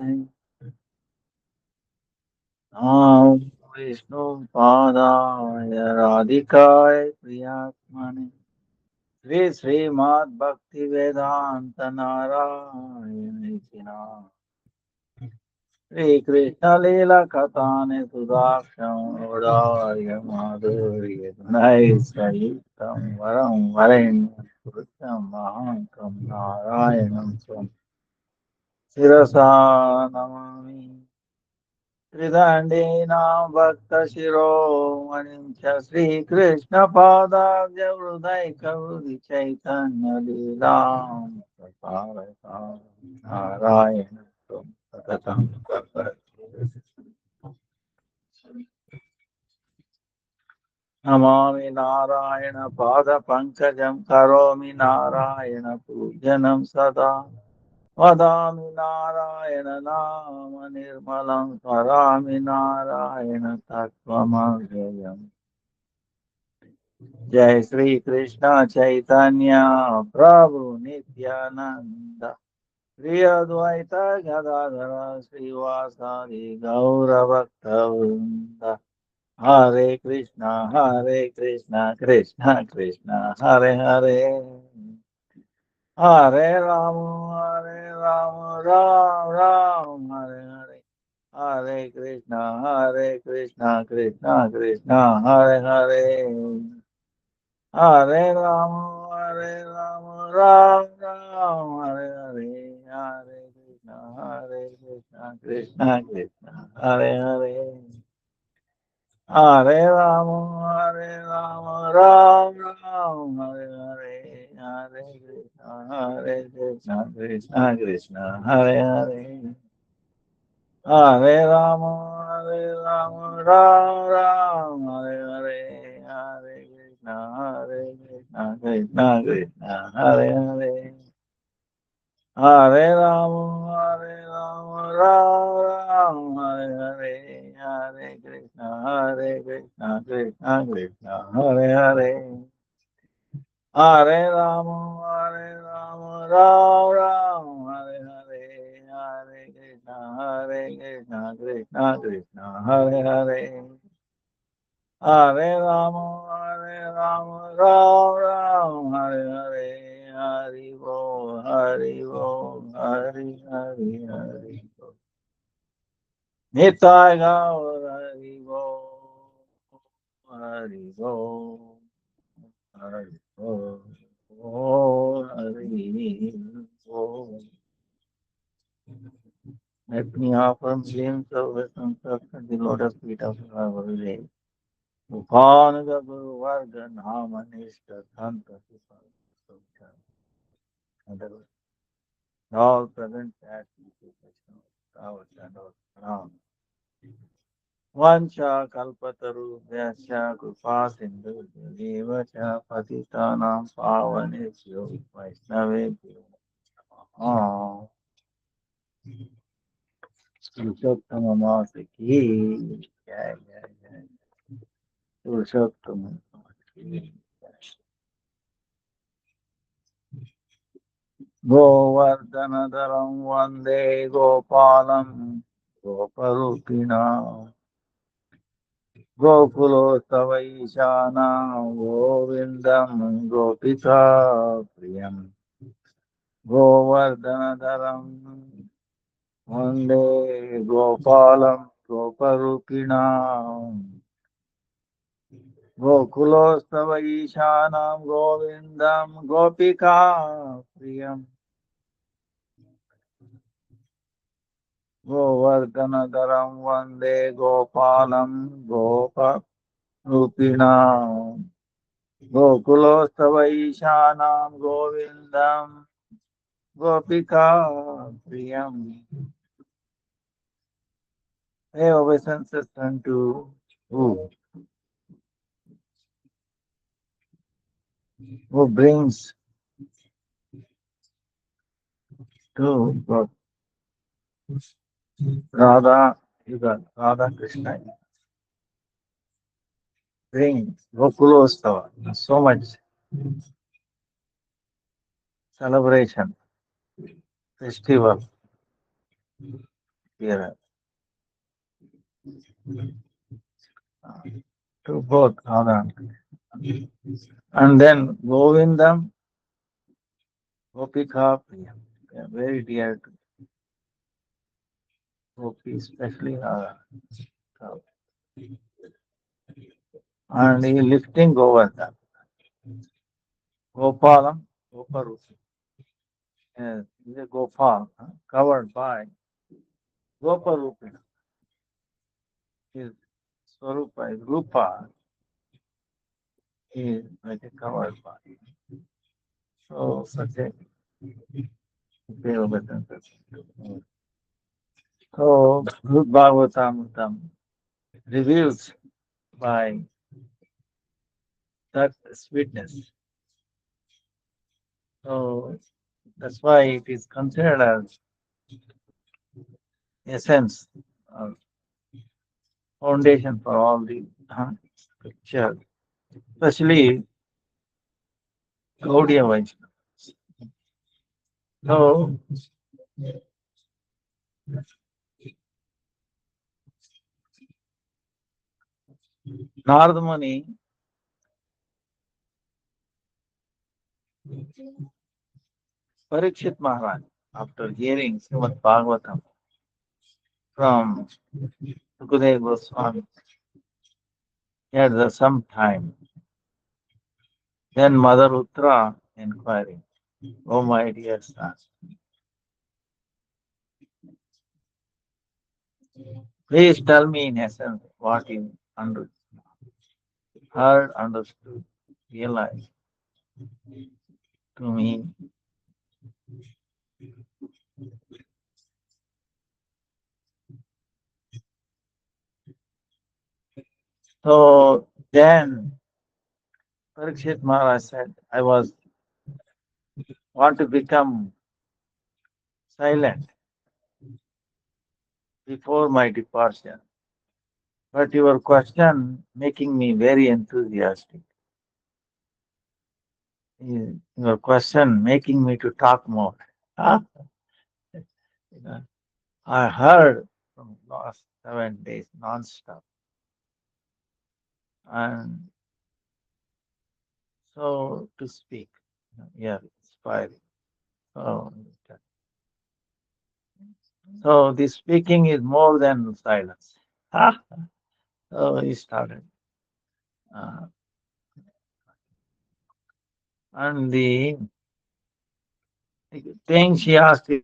Om Vishnu Padaya Radhikaya Priyatmane Sri Srimad Bhakti-Vedanta Narayana Sri Krishna Lila Katane Sudaksham Odaya Madhurya Gunai Sayuktam Varam Varenya Purusham Mahankam Narayanam Swam Sirasa Namami Tridandina Bhakta Shiromani Shri Krishna Pada Javrudai Kavudi Chaitanya Lilam Saparata Narayana Satatam Namami Narayana Pada Pankajam Karomi Narayana Pujanam Sada Vadami Narayana Nama Nirmalam Karami Narayana Tattvamagayam Jai Sri Krishna Chaitanya Prabhu Nityananda Sri Advaita Gadadhara Srivasadi Gaura Bhaktavrinda Hare Krishna Krishna Krishna Hare Hare Hare Ram, Ram, Hare Hare. Hare Krishna, Krishna, Hare Hare. Hare Ram, Ram, Hare Hare. Hare Krishna, Krishna, Hare Hare. Hare Rama, Ram, Hare Hare, Hare Krishna, Krishna Krishna, Hare Hare. Hare Rama, Ram, Hare Hare, Hare Krishna, Krishna Krishna, Hare Hare. Hare Rama, Ram, Hare Hare, Hare Krishna, Krishna Krishna, Hare Hare. Hare Rama, Ram, Hare Hare, Hare Krishna, Krishna Krishna, Hare Hare. Hare Rama, Ram, Hare Hare, Hari Bo, Hari Hari Hari Bo. Nitai Gaur Hari Bo, Hari Bo, Hari Bo, Hari Bo. Let me offer millions of wisdom at the lotus feet of our Gurudev. Upanaga Guru Varga Namanishta Santa Sutta. All present at the our standard Ram. Vancha Kalpataru Vyasya Krupa Sindhu Devacha Patitanam Pavaneshyo Vaishnavebhyo Namaha. Purushottam ki jai jai jai. Purushottam ki jai. Govardhanadaram Vande Gopalam Goparupina Gokulostavaishana Govindam Gopika Priyam Govardhanadaram Vande Gopalam Goparupina Gokulostavaishanam Govindam Gopika Priyam Govardhanadaram Vande Gopalam Goparupina Gokulostavaishanam Govindam Gopika Priyam. Hey, obeisances unto who? Who brings to God? Radha, you got Radha Krishna brings Gokulostava. So much celebration, festival. appearance uh, to both Radha and Krishna. And then Govindam, Gopika Priya, they are very dear to Gopi, especially Radha. So, and he is lifting Govardhan. Gopalam, Goparusi. Yes, he is a Gopal, covered by Goparupina. His Swarupa is Rupa, he is like a covered by. So, such a Bhagavatam. So, Good Bhagavatam reveals by that sweetness. So, that's why it is considered as essence, or foundation for all the scripture, especially Gaudiya Vaishnava. So, Narada Muni, Parikshit Maharaj, after hearing Srimad Bhagavatam from Sukadeva Goswami, he had some time. Then Mother Uttara inquiring, "Oh my dear son, please tell me in essence what you heard, understood, realized to me." So then Parikshit Maharaj said, "I want to become silent before my departure. But your question making me very enthusiastic. Your question making me to talk more." Ah, you know, I heard from last 7 days non-stop. And so to speak, yeah, inspiring. So, so the speaking is more than silence. Ah, so he started. Uh, and the thing she asked is,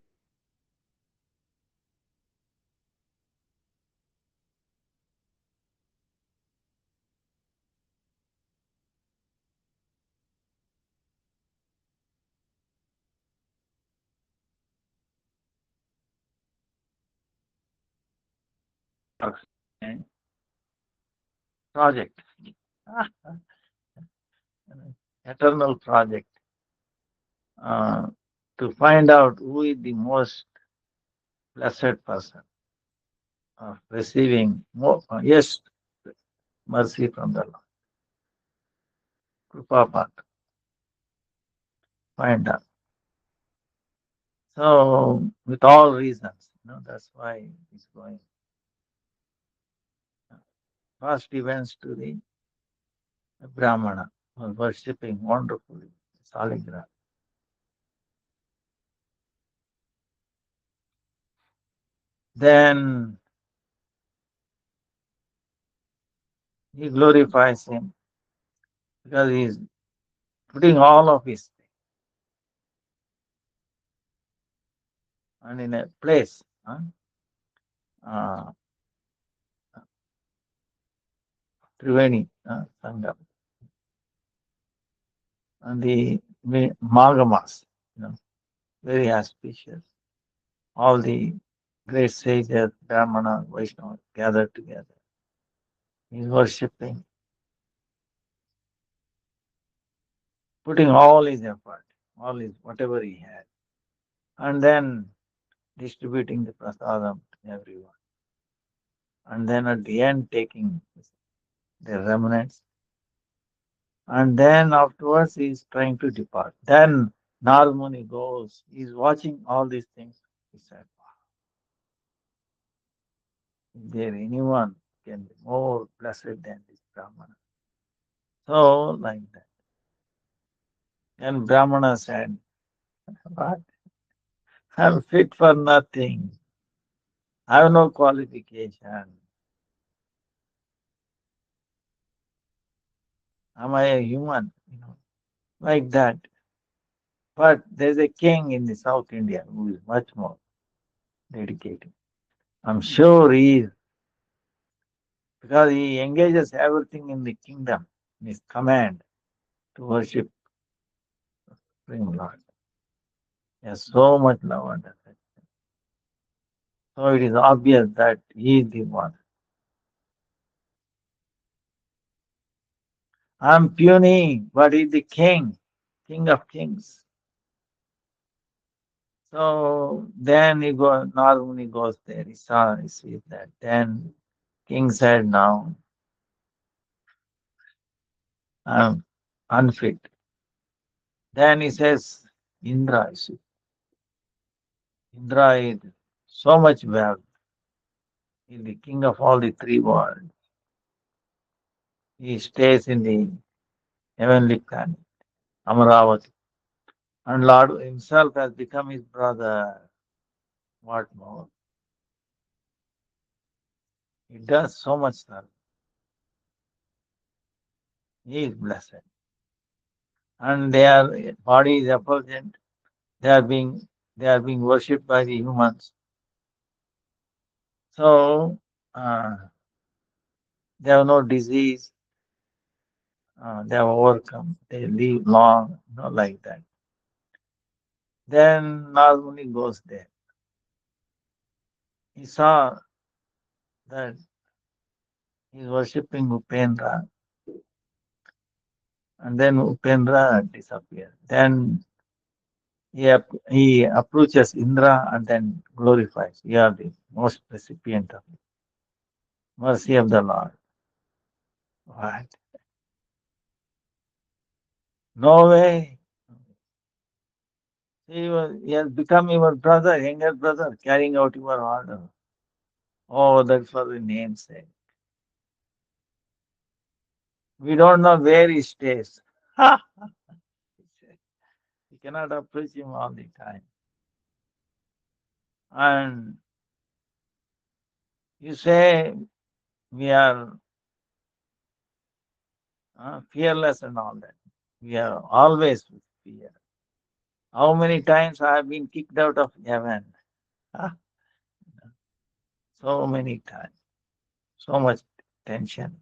project, ah, eternal project, uh, to find out who is the most blessed person of receiving more, yes, mercy from the Lord. Kripapat, find out. So, with all reasons, that's why he's going. First, he went to the Brahmana, who was worshipping wonderfully, Saligram. Then he glorifies him because he is putting all of his and in a place, uh, Triveni Sangam, and the Magamas, very auspicious. All the great sages, Brahmana, Vaishnava gathered together. He's worshipping, putting all his effort, all his whatever he had, and then distributing the prasadam to everyone. And then at the end, taking the remnants. And then afterwards, he's trying to depart. Then Narada Muni goes, he's watching all these things. He said, Is there anyone can be more blessed than this Brahmana? So, like that. And Brahmana said, "What? I'm fit for nothing. I have no qualification. Am I a human? Like that. But there's a king in the South India who is much more dedicated. I'm sure he is, because he engages everything in the kingdom, in his command to worship Supreme Lord. He has so much love and affection. So it is obvious that he is the one. I'm puny, but he's the king, king of kings. So then Narada Muni goes there, he sees that. Then king said, now I'm unfit. Then he says, Indra, you see, Indra is so much wealth. He's the king of all the three worlds. He stays in the heavenly planet, Amaravati. And Lord himself has become his brother. What more? He does so much service. He is blessed. And their body is effulgent. They are being they are being worshipped by the humans. So uh, they have no disease. They have overcome. They live long, like that. Then Narada Muni goes there. He saw that he is worshipping Upendra, and then Upendra disappears. Then he approaches Indra and then glorifies. You are the most recipient of the mercy of the Lord. What? No way. He has become your brother, younger brother, carrying out your order. Oh, that's for the name's sake. We don't know where he stays. Ha! We cannot approach him all the time. And you say we are fearless and all that. We are always with fear. How many times I have been kicked out of heaven? Ah, so many times. So much tension.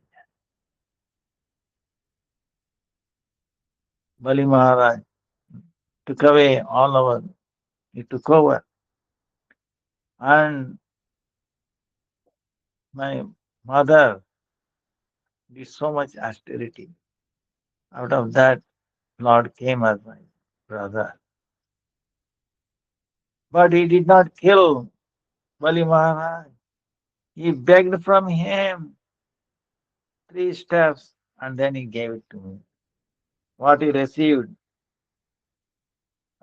Bali Maharaj took away all our, he took over. And my mother did so much austerity. Out of that, Lord came as my brother. But he did not kill Bali Maharaj. He begged from him 3 steps and then he gave it to me. What he received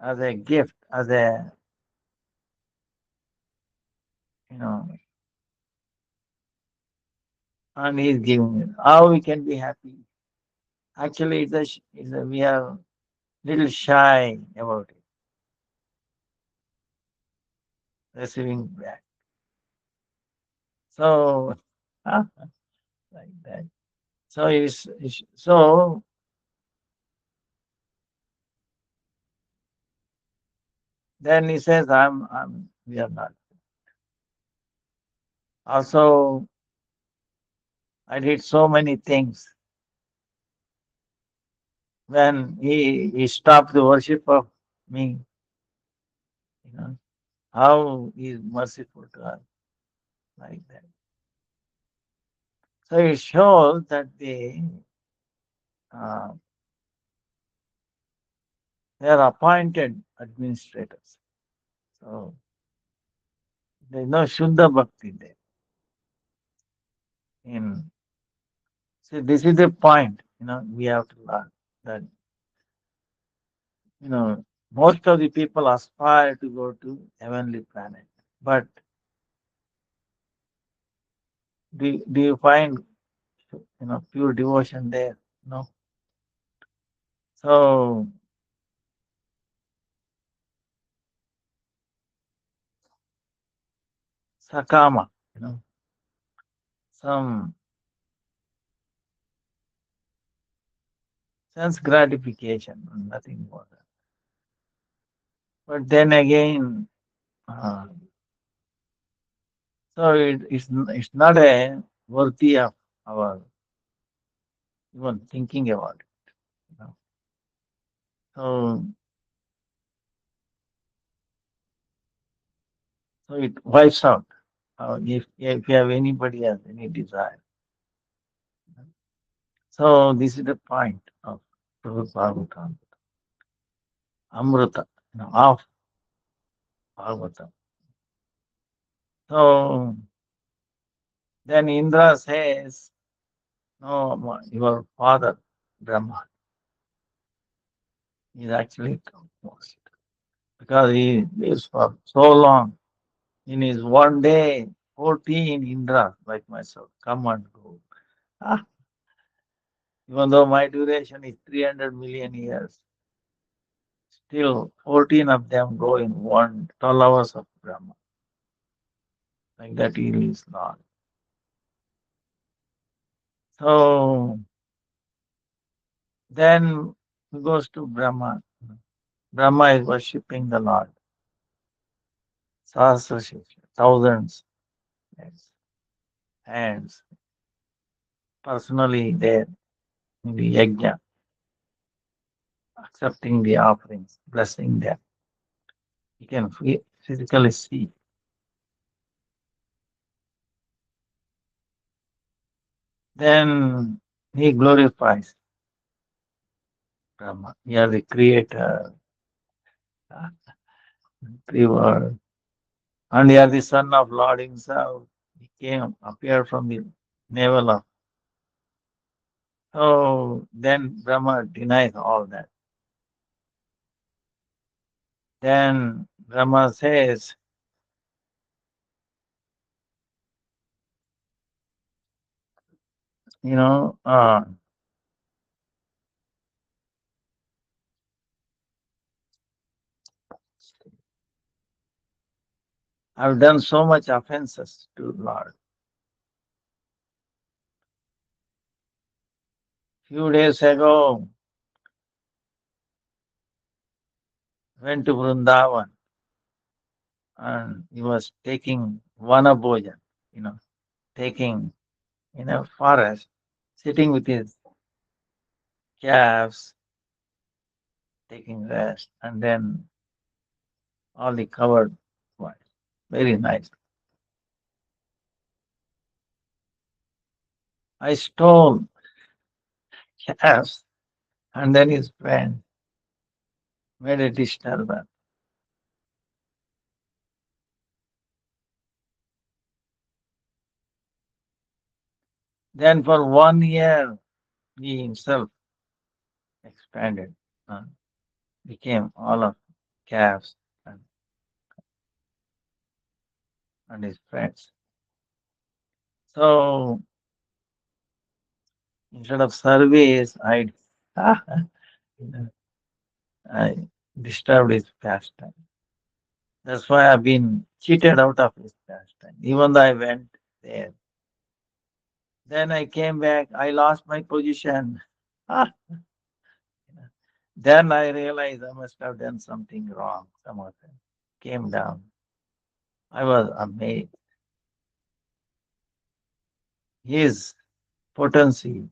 as a gift, as a, you know, and he's giving it. How we can be happy? Actually, we are little shy about it, receiving back. So, like that. So so then he says, we are not. Also, I did so many things. When he stopped the worship of me, you know, how he is merciful to us, like that. So it shows that uh, they are appointed administrators. So there is no Shuddha Bhakti there. In See, this is the point, we have to learn that, most of the people aspire to go to heavenly planet, but do you find pure devotion there? No. So sakama, some sense gratification, nothing more. But then again, uh, so it's not a worthy of our even thinking about it. You know. So so it wipes out. If you have anybody has any desire. So this is the point of Bhagavatam, Amrita, of Bhagavatam. So then Indra says, no, your father, Brahma, is actually topmost because he lives for so long. In his one day, 14 Indras like myself come and go. Ah, even though my duration is 300 million years, still 14 of them go in 12 hours of Brahma. Like that he is Lord. So then he goes to Brahma. Brahma is worshipping the Lord. Sahasra, thousands, yes, hands, personally there in the yajna, accepting the offerings, blessing them. You can physically see. Then he glorifies Brahma. You are the creator, uh, the world, and you are the son of Lord himself. He came, appeared from the navel of. So then Brahma denies all that. Then Brahma says, you know, I've done so much offenses to Lord. Few days ago, went to Vrindavan and he was taking Vanabhojan, taking in a forest, sitting with his calves, taking rest, and then all the covered was very nice. I stole calves, and then his friend made a disturbance. Then for 1 year, he himself expanded, uh, became all of calves and, and his friends. So instead of service, I disturbed his pastime. That's why I've been cheated out of his pastime. Even though I went there. Then I came back, I lost my position. Ah, then I realized I must have done something wrong. Some of them came down. I was amazed. His potency,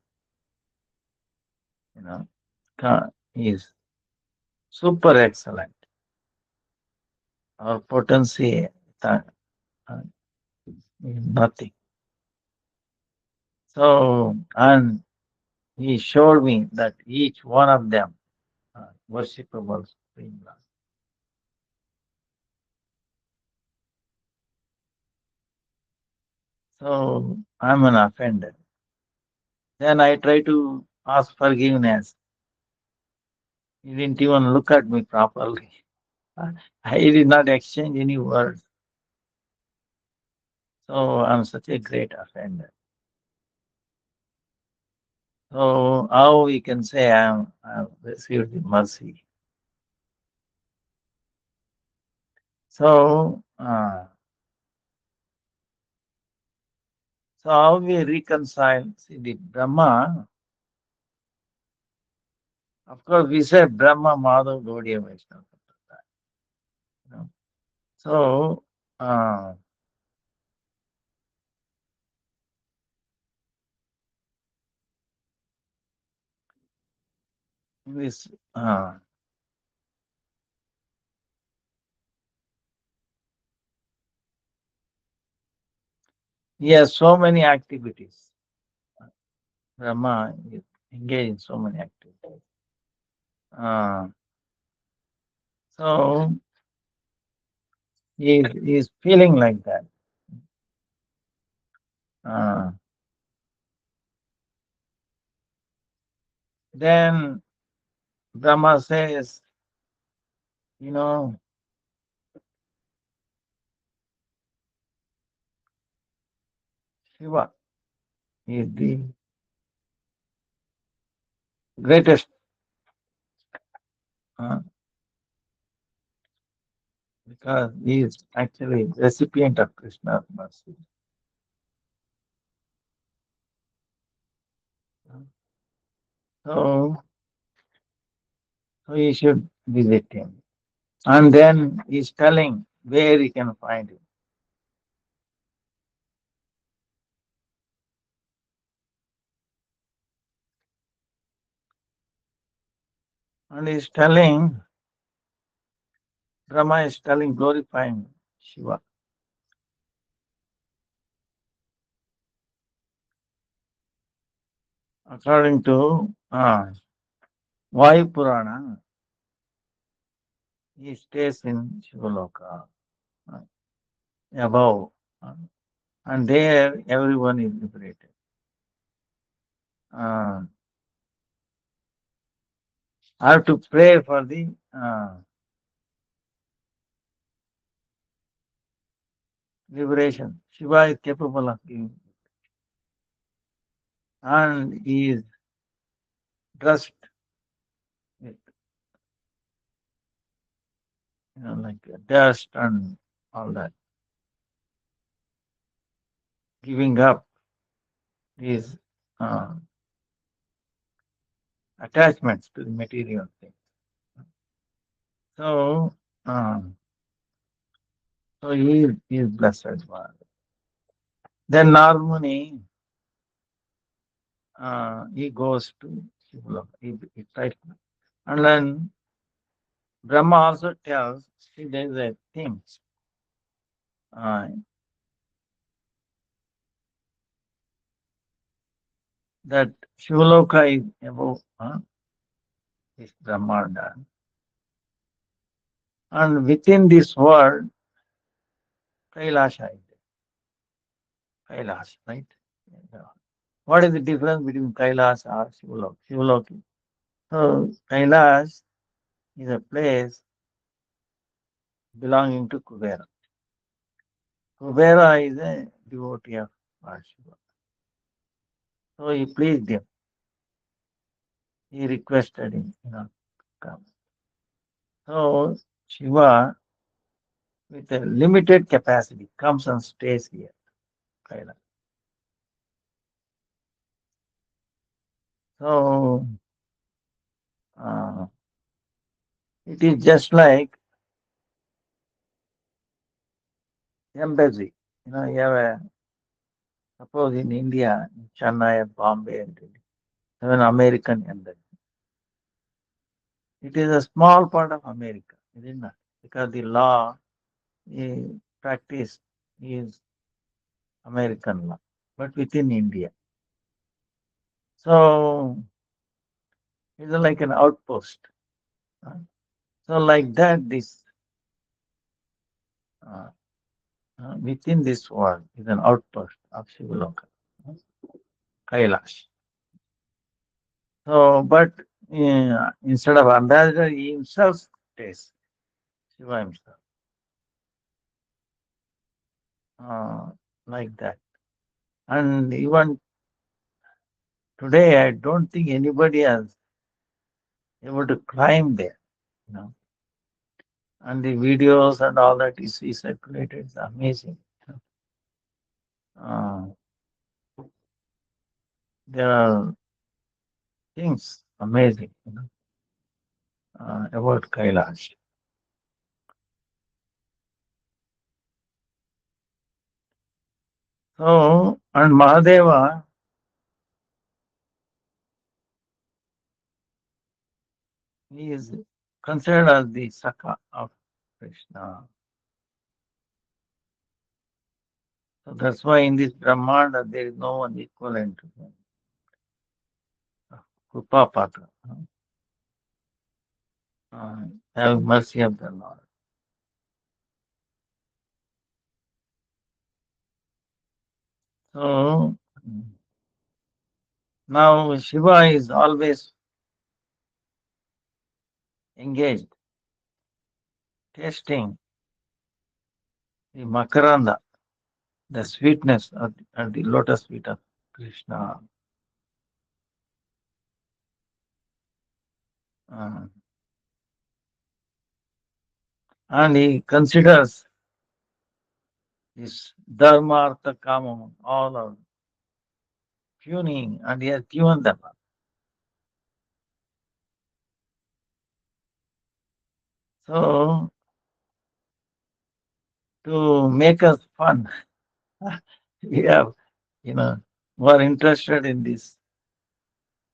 you know, is super excellent. Our potency uh, is nothing. So, and he showed me that each one of them are worshipable Supreme Lord. So I'm an offender. Then I try to ask forgiveness. He didn't even look at me properly. I did not exchange any words. So I'm such a great offender. So how we can say I have received the mercy? So, so how we reconcile? See, the Brahma, of course, we say Brahma, Madhav, Gaudiya, Vaishnava. You know. So, uh, this, he has so many activities. Brahma is engaged in so many activities. Uh, so he is feeling like that. Uh, then Brahma says, you know, Shiva is the greatest, uh, because he is actually recipient of Krishna's mercy. So, so he should visit him. And then he's telling where he can find him. And he's telling, Brahma is telling, glorifying Shiva. According to Vayu Purana, he stays in Shivaloka, uh, above, uh, and there everyone is liberated. Uh, I have to pray for the liberation. Shiva is capable of giving, and he is dressed with, like dust and all that, giving up his uh, attachments to the material thing. So, so he is blessed one. Then Narada Muni, he goes to Shivaloka. He tries, and then Brahma also tells, see, there is a thing. Uh, that Shivaloka is above this Brahmanda. And within this world, Kailasha is there. Kailash, right? Yeah. What is the difference between Kailash or Shivaloka? Shivaloka. So Kailash is a place belonging to Kubera. Kubera is a devotee of Lord Shiva. So he pleased him. He requested him, come. So Shiva, with a limited capacity, comes and stays here, Kailash. So uh, it is just like embassy. You have a, suppose in India, in Chennai, Bombay, and Delhi, have an American embassy. It is a small part of America, is it not? Because the law practice is American law, but within India. So it's like an outpost. uh, So like that, this uh, within this world is an outpost of Shivaloka, uh, Kailash. So, but instead of ambassador, he himself stays, Shiva himself, uh, like that. And even Today, I don't think anybody has able to climb there, you know. And the videos and all that is circulated. It's amazing. Uh, there are things amazing, about Kailash. So, and Mahadeva, he is considered as the Saka of Krishna. So that's why in this Brahmanda there is no one equivalent to him. Krupa Patra. Have mercy of the Lord. So now Shiva is always engaged, tasting the Makaranda, the sweetness of the lotus feet of Krishna. Uh, and he considers this Dharma, Artha, Kama, all are tuning, and he has given them. So, to make us fun, we have, you know, who are interested in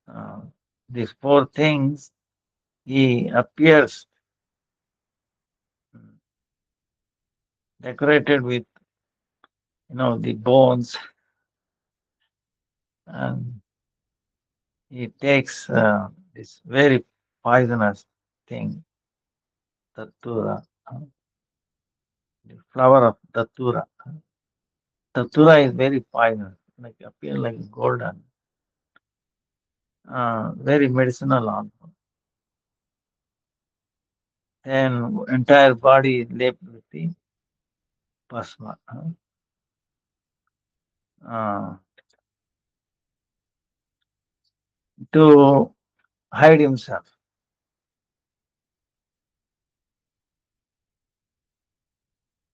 uh, these four things, he appears decorated with, the bones, and he takes this very poisonous thing, Datura, the flower of Datura. Datura is very poisonous, like appear like golden, very medicinal also. Then entire body is lapped with the pasma, uh, to hide himself.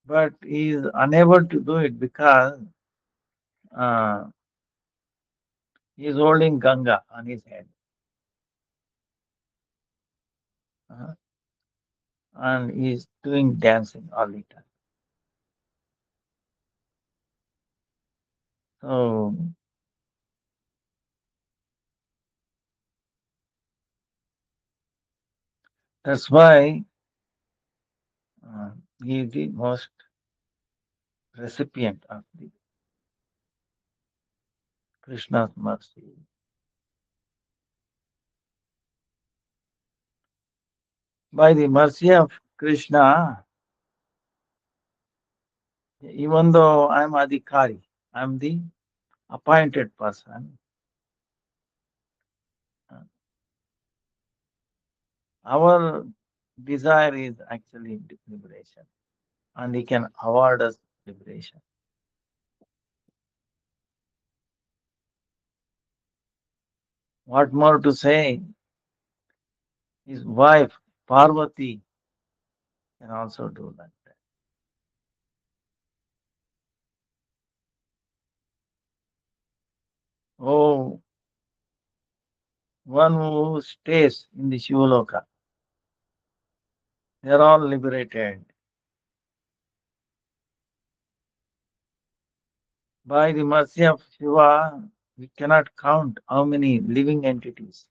But he is unable to do it because uh, he is holding Ganga on his head. uh, and he is doing dancing all the time. So that's why uh, he is the most recipient of the Krishna's mercy. By the mercy of Krishna, even though I am Adhikari, I am the appointed person, uh, our desire is actually liberation, and he can award us liberation. What more to say? His wife, Parvati, can also do that. Oh, one who stays in the Shivaloka, they are all liberated. By the mercy of Shiva, we cannot count how many living entities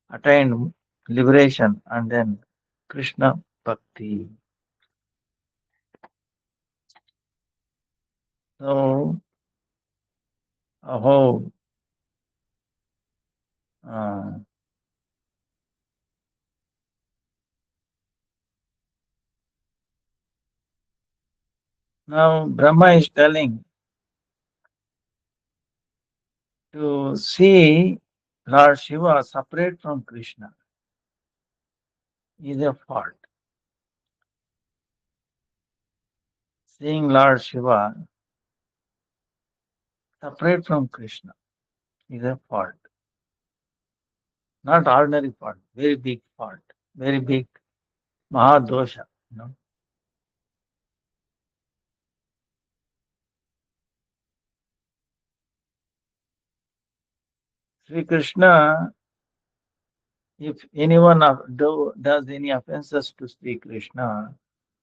attained liberation and then Krishna Bhakti. So, aho, uh, now Brahma is telling to see Lord Shiva separate from Krishna is a fault. Seeing Lord Shiva separate from Krishna is a fault. not ordinary fault, very big fault, very big Mahadosha. You know. Sri Krishna, if anyone does any offenses to Sri Krishna,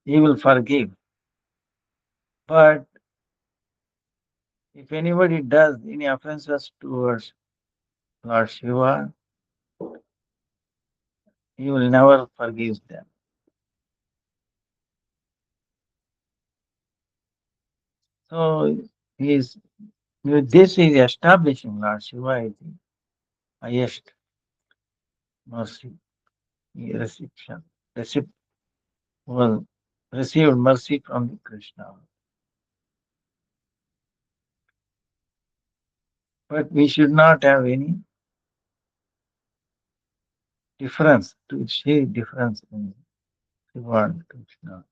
he will forgive. But if anybody does any offenses towards Lord Shiva, he will never forgive them. So he is this is establishing Lord Shiva is the highest mercy, reception, receipt was received mercy from the Krishna. But we should not have any difference to see difference in Shiva and Krishna.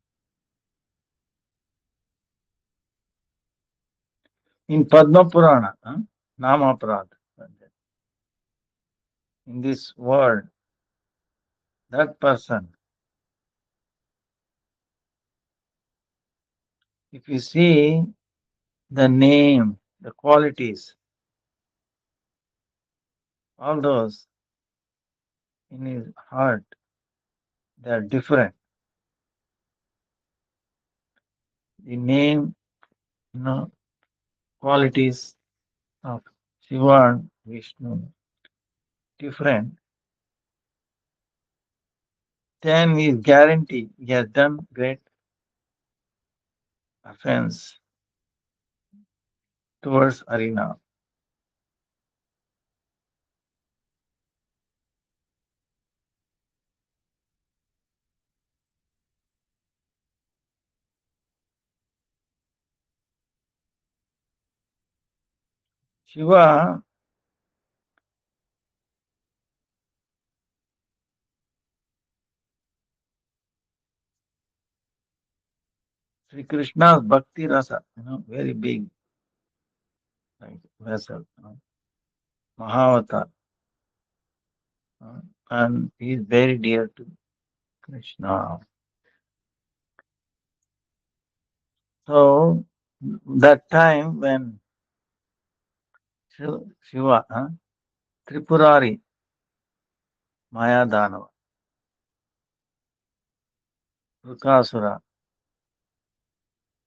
In Padma Purana, Namaprad, in this world, that person, if you see the name, the qualities, all those in his heart, they are different. The name, qualities of Shiva and Vishnu different, then he is guaranteed he has done great offense towards Arina. Shiva, Sri Krishna's Bhakti Rasa, very big like vessel, Mahavatar, and he is very dear to Krishna. So that time when Shiva, Tripurari, Maya Danava, Rukasura,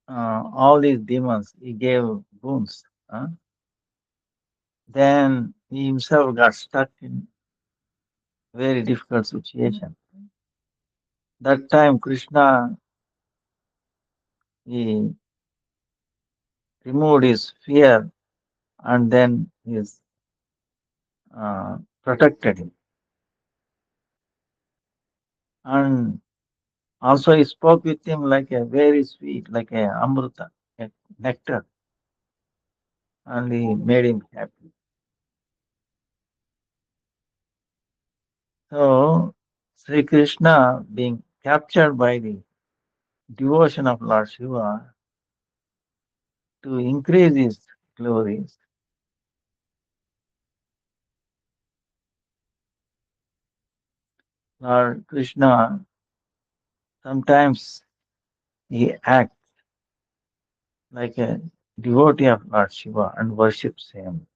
all these demons, he gave boons. Then he himself got stuck in very difficult situation. That time Krishna, he removed his fear and then his protected him. And also he spoke with him like a very sweet, like a amruta, a nectar, and he made him happy. So Sri Krishna being captured by the devotion of Lord Shiva to increase his glories, Lord Krishna sometimes he acts like a devotee of Lord Shiva and worships him.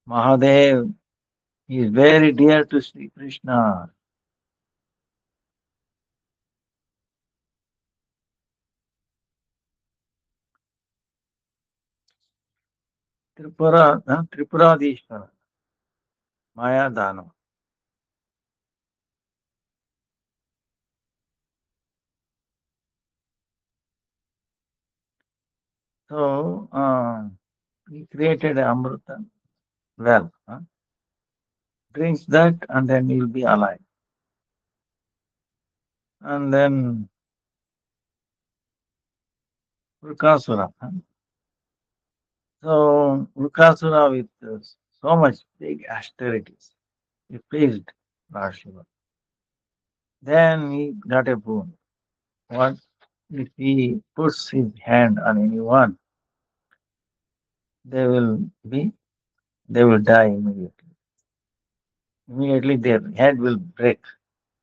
Mahadev is very dear to Sri Krishna. Tripuradishvara, Maya Dana. So he created an Amrita well. Drinks that and then he'll be alive. And then Vrukasura. So Vrukasura with so much big austerities, he pleased Lord Shiva. Then he got a boon. What if he puts his hand on anyone, they will be they will die immediately. Immediately their head will break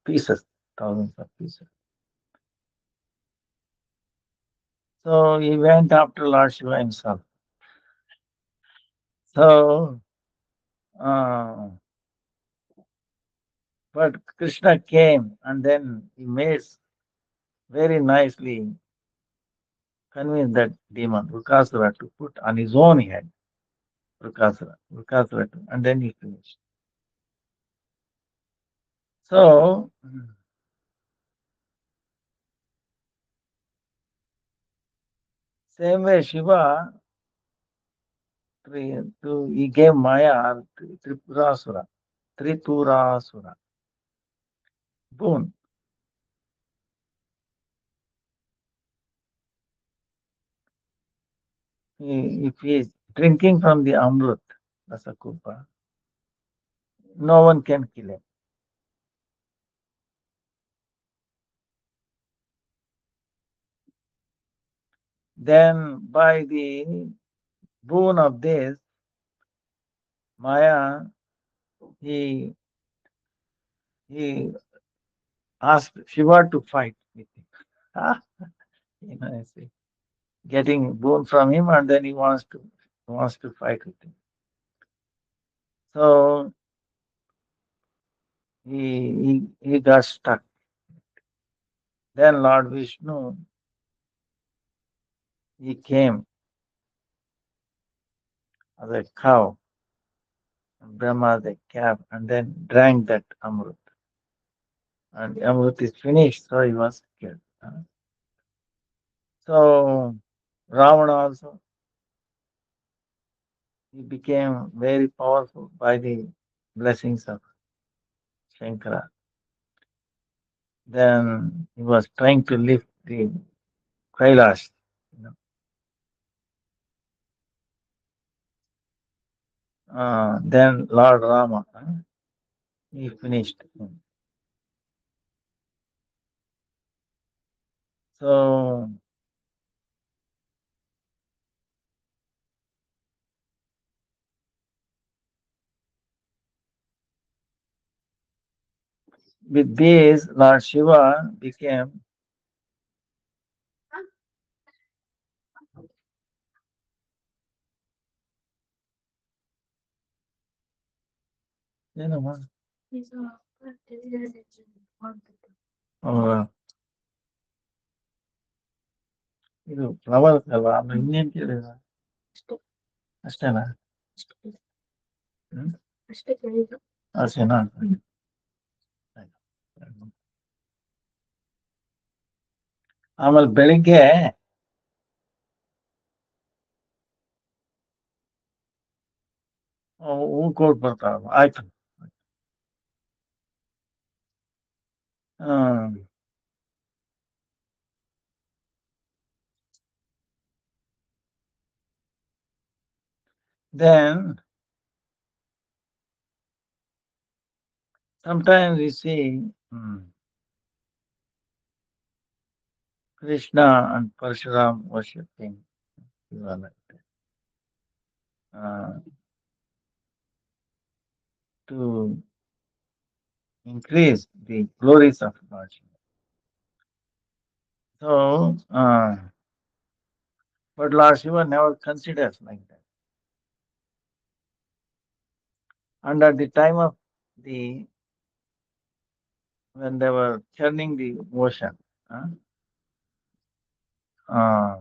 pieces, thousands of pieces. So he went after Lord Shiva himself. So, uh, but Krishna came and then he made very nicely convinced that demon Vrukasura to put on his own head. Vrukasura, and then he finished. So, same way Shiva, he gave Maya Tripurasura, Tripurasura, boon. If he is drinking from the Amrut, Rasakupa, no one can kill him. Then, by the boon of this, Maya, he, he asked Shiva to fight with him. Ah, I see. Getting boon from him, and then he wants to fight with him. So he got stuck. Then Lord Vishnu, he came as a cow, and Brahma as a calf, and then drank that Amrut. And the Amrut is finished, so he was killed. So Ravana also, he became very powerful by the blessings of Shankara. Then he was trying to lift the Kailash. You know. Then Lord Rama, he finished him. So with this, Lord Shiva became what? Oh, ಇದು flower ಅಲ್ವಾ ಆಮೇಲೆ ಇನ್ನೇನ್ ಕೇಳಿದ ಅಷ್ಟೇನಾ ಹ್ಮ್ ಅಷ್ಟೇನಾ ಆಮೇಲೆ ಬೆಳಿಗ್ಗೆ ಹೂ ಕೊಟ್ಟು ಬರ್ತಾವ ಆಯ್ತು ಹ್ಮ್ then sometimes we see Krishna and Parshuram worshipping Shiva like that. To increase the glories of Lord Shiva. So, but Lord Shiva never considers like that. And at the time of the when they were churning the ocean, uh,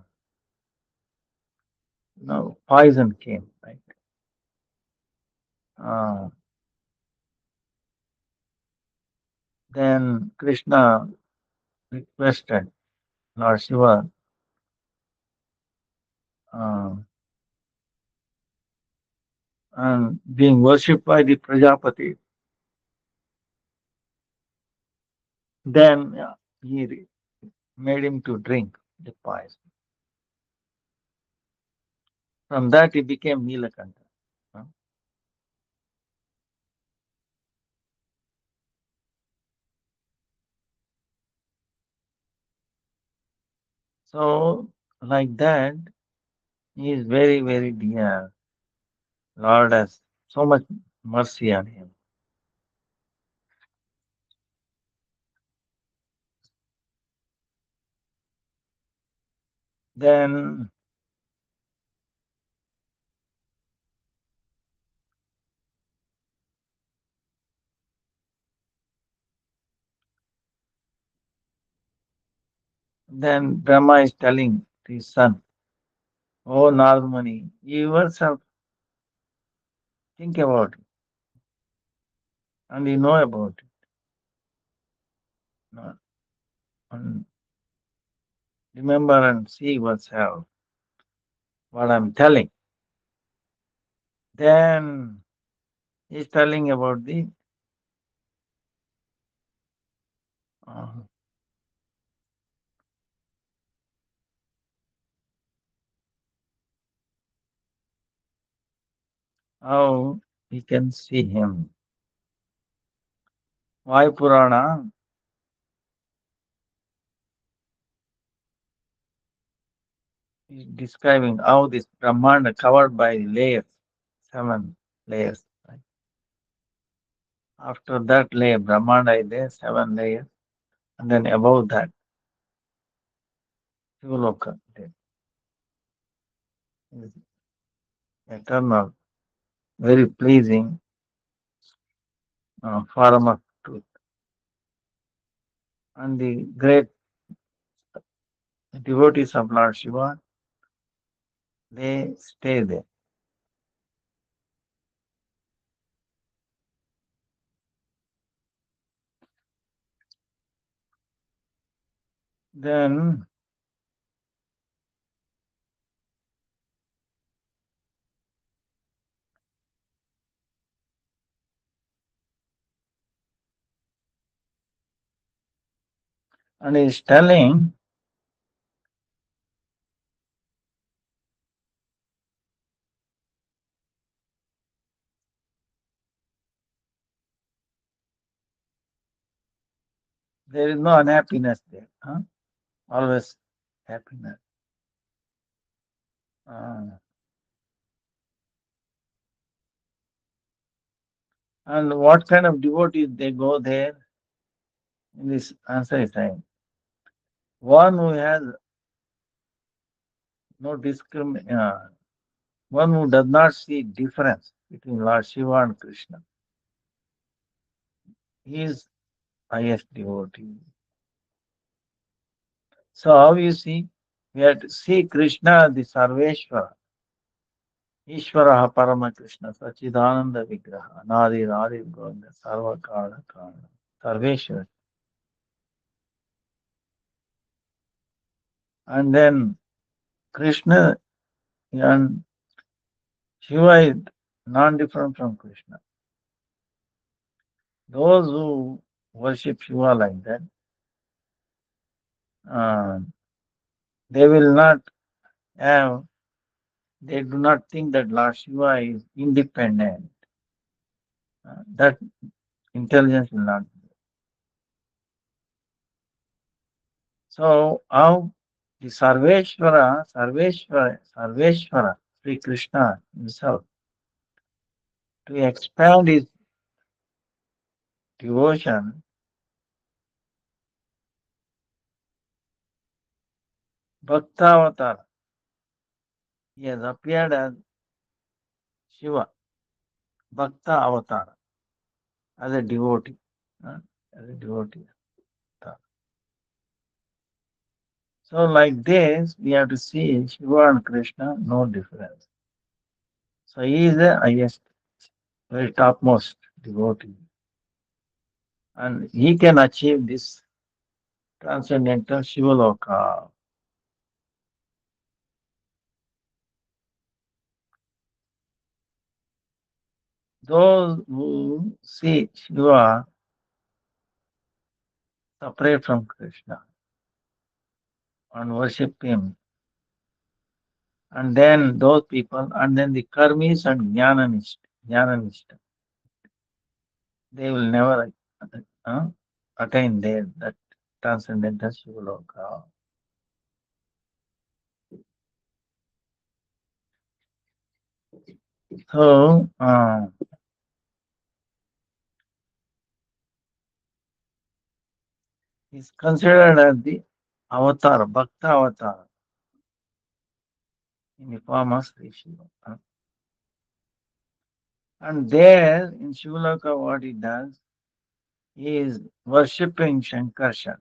no poison came, right? Uh, then Krishna requested Lord Shiva uh, and being worshipped by the Prajapati. Then he made him to drink the poison. From that he became Nilakanta. uh. So like that, he is very, very dear. Lord has so much mercy on him. Then, then Brahma is telling his son, "Oh Narada Muni, you yourself think about it, and you know about it. No, and remember and see yourself what I'm telling." Then he's telling about the uh, how he can see him. Why Purana is describing how this Brahmanda covered by layers, 7 layers. Right? After that layer, Brahmanda is there, 7 layers, and then above that, Shivaloka there is eternal, very pleasing form of truth. And the great devotees of Lord Shiva, they stay there. Then, and he's telling there is no unhappiness there. Huh? Always happiness. Uh, and what kind of devotees they go there? In this answer is saying, one who has no one who does not see difference between Lord Shiva and Krishna. He is highest devotee. So how you see? We have to see Krishna, the Sarveshwara, Ishvara Parama Krishna, Sachidananda Vigraha, Nadi Radi Govinda, Sarva Karana Karana, Sarveshwara. And then Krishna and Shiva is non-different from Krishna. Those who worship Shiva like that, uh, they will not have, they do not think that Lord Shiva is independent. That intelligence will not. So how the Sarveshwara, Sri Krishna himself, to expand his devotion, Bhakta he has appeared as Shiva, Bhakta Avatar, as a devotee. uh, as a devotee. So like this, we have to see Shiva and Krishna, no difference. So he is the highest, very topmost devotee. And he can achieve this transcendental Shivaloka. Those who see Shiva separate from Krishna and worship him, and then those people, and then the karmis and jnananishta, they will never uh, attain there that transcendental Shivaloka. So, is considered as the avatar, Bhakta avatar in the form of Sri Shiva. And there in Shivaloka, what he does, he is worshipping Shankarshan.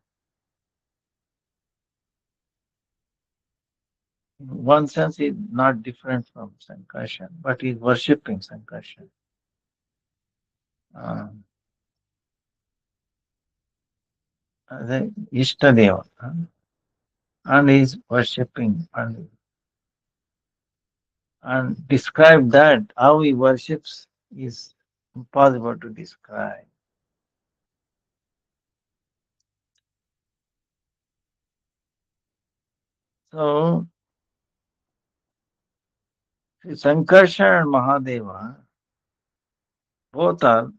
In one sense, he is not different from Sankarshan, but he is worshipping Sankarshan. Uh, the Ishtadeva. And he is worshipping and describe that how he worships is impossible to describe. So Sankarshan and Mahadeva both are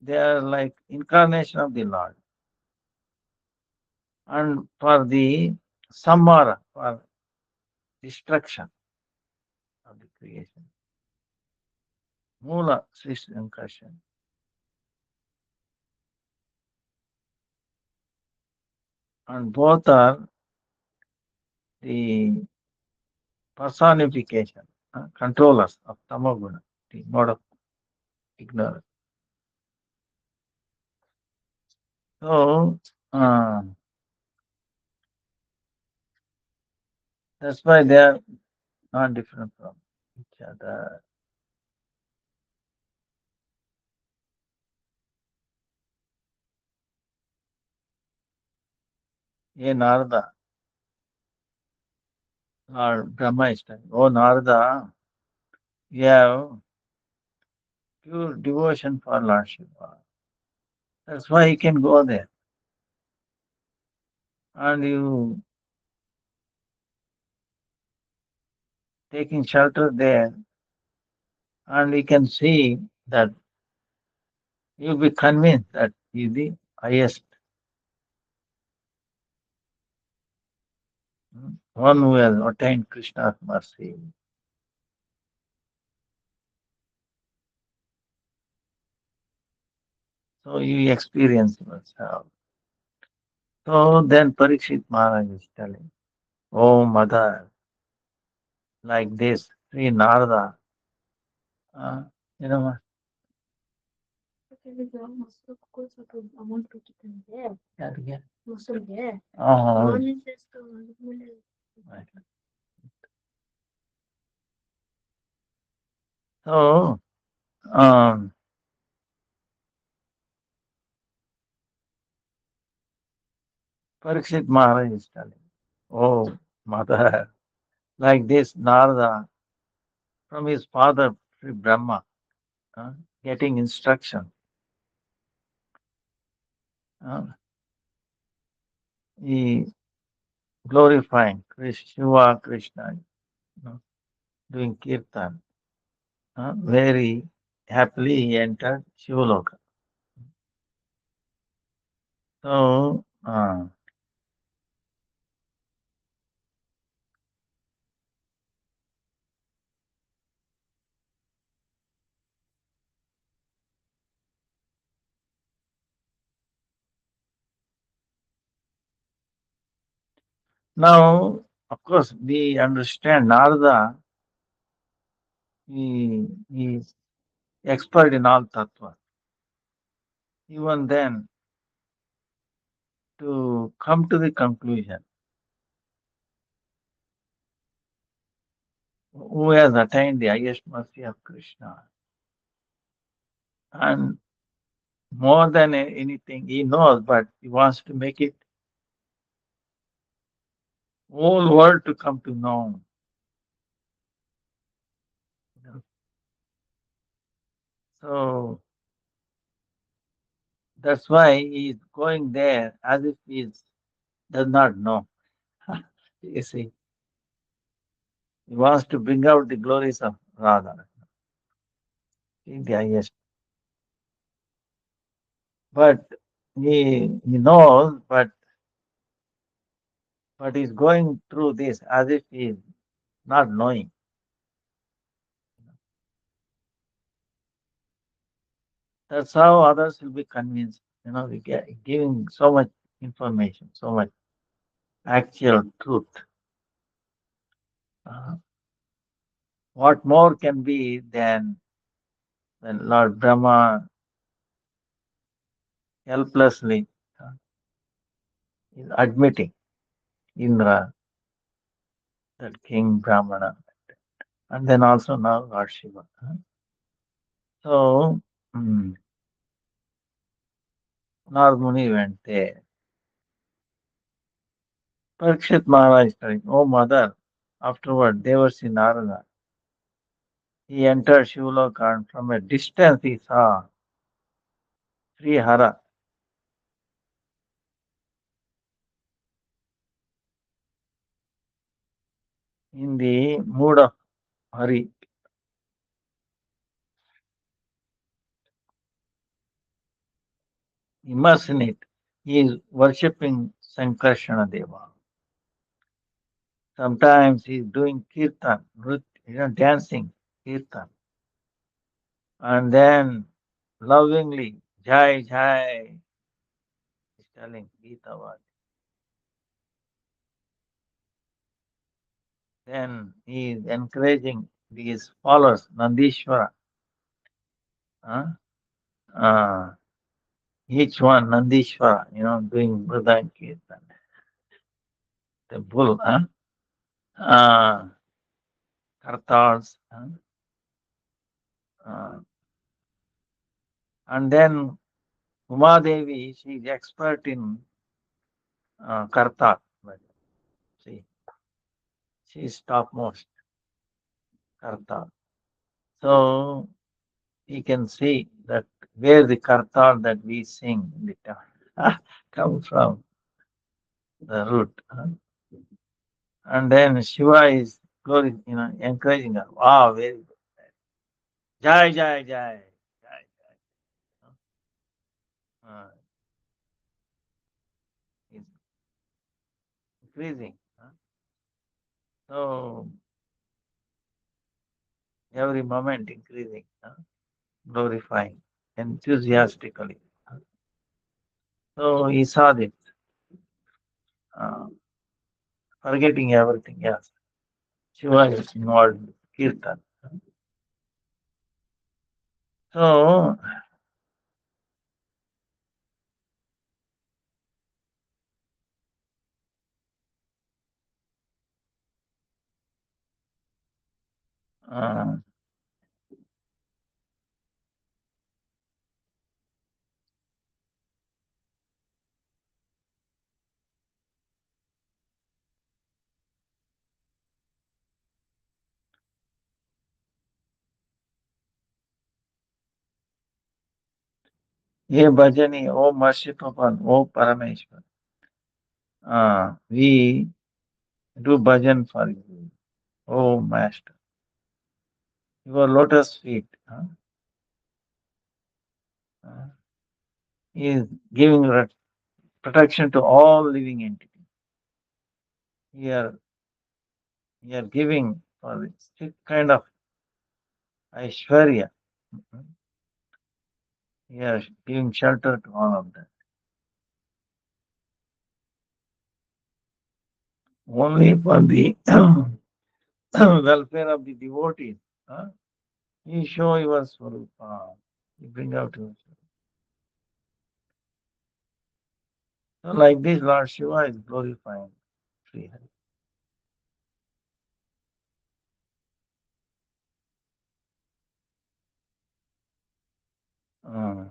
they are like incarnation of the Lord. And for the samara, for destruction of the creation. Mula Sri Sankarshan. And both are the personification, controllers of Tamoguna, the mode of ignorance. So that's why they are not different from each other. Ye Narada, Lord Brahma is telling, oh Narada, you have pure devotion for Lord Shiva. That's why you can go there. And you taking shelter there, and we can see that you'll be convinced that he is the highest, one who has attained Krishna's mercy. So you experience yourself. So then Parikshit Maharaj is telling, oh mother, like this, Sri Narada, uh, you know, ಯಾರಿಗೆ? ಹೌದು. So, um, Parikshit Maharaj is telling, oh mother, like this Narada from his father Sri Brahma, uh, getting instruction. Uh, he glorifying Shiva Krishna, you know, doing kirtan. Very happily he entered Shivaloka. So now, of course, we understand Narada, he is expert in all tattva. Even then, to come to the conclusion, who has attained the highest mercy of Krishna, and more than anything, he knows, but he wants to make it whole world to come to know. You know. So that's why he is going there as if he does not know. You see, he wants to bring out the glories of Radha, the highest. But he knows, but he's going through this as if he is not knowing. That's how others will be convinced. we get giving so much information, so much actual truth. Uh, what more can be than when Lord Brahma helplessly uh, is admitting Indra, that king Brahmana, and then also now Lord Shiva. So, mm, Narada Muni went there. Parikshit Maharaj is telling, "Oh mother," afterward, Devarsi Narada, he entered Shivaloka and from a distance he saw Sri Hara in the mood of Hari, immersed in it. He is worshipping Sankarsana Deva. Sometimes he is doing kirtan, dancing kirtan. And then lovingly, Jai Jai, he's telling Gita what. Then he is encouraging these followers, Nandishwara. Huh? Uh, each one, Nandishwara, doing Mridang Kirtan, the bull, uh, kartals. Uh, and then Umadevi, she is expert in kartal. But see, she is topmost kartal. So you can see that where the kartal that we sing in the town come from, the root. And then Shiva is encouraging her. Wow, very good. Jai, jai, jai, jai, jai. Is increasing. So every moment increasing, glorifying enthusiastically. So he saw this, uh, forgetting everything else. Shiva is involved in kirtan. So uh, ye bhajani, O merciful, O Parameshwar, we do bhajan for you, O Master. Your lotus feet uh, is giving protection to all living entities. Here, you are giving for this kind of Aishwarya. You are giving shelter to all of them. Only for the welfare of the devotees. You show your swarupa. You bring out your swarupa. So like this, Lord Shiva is glorifying Sri Hari. Uh,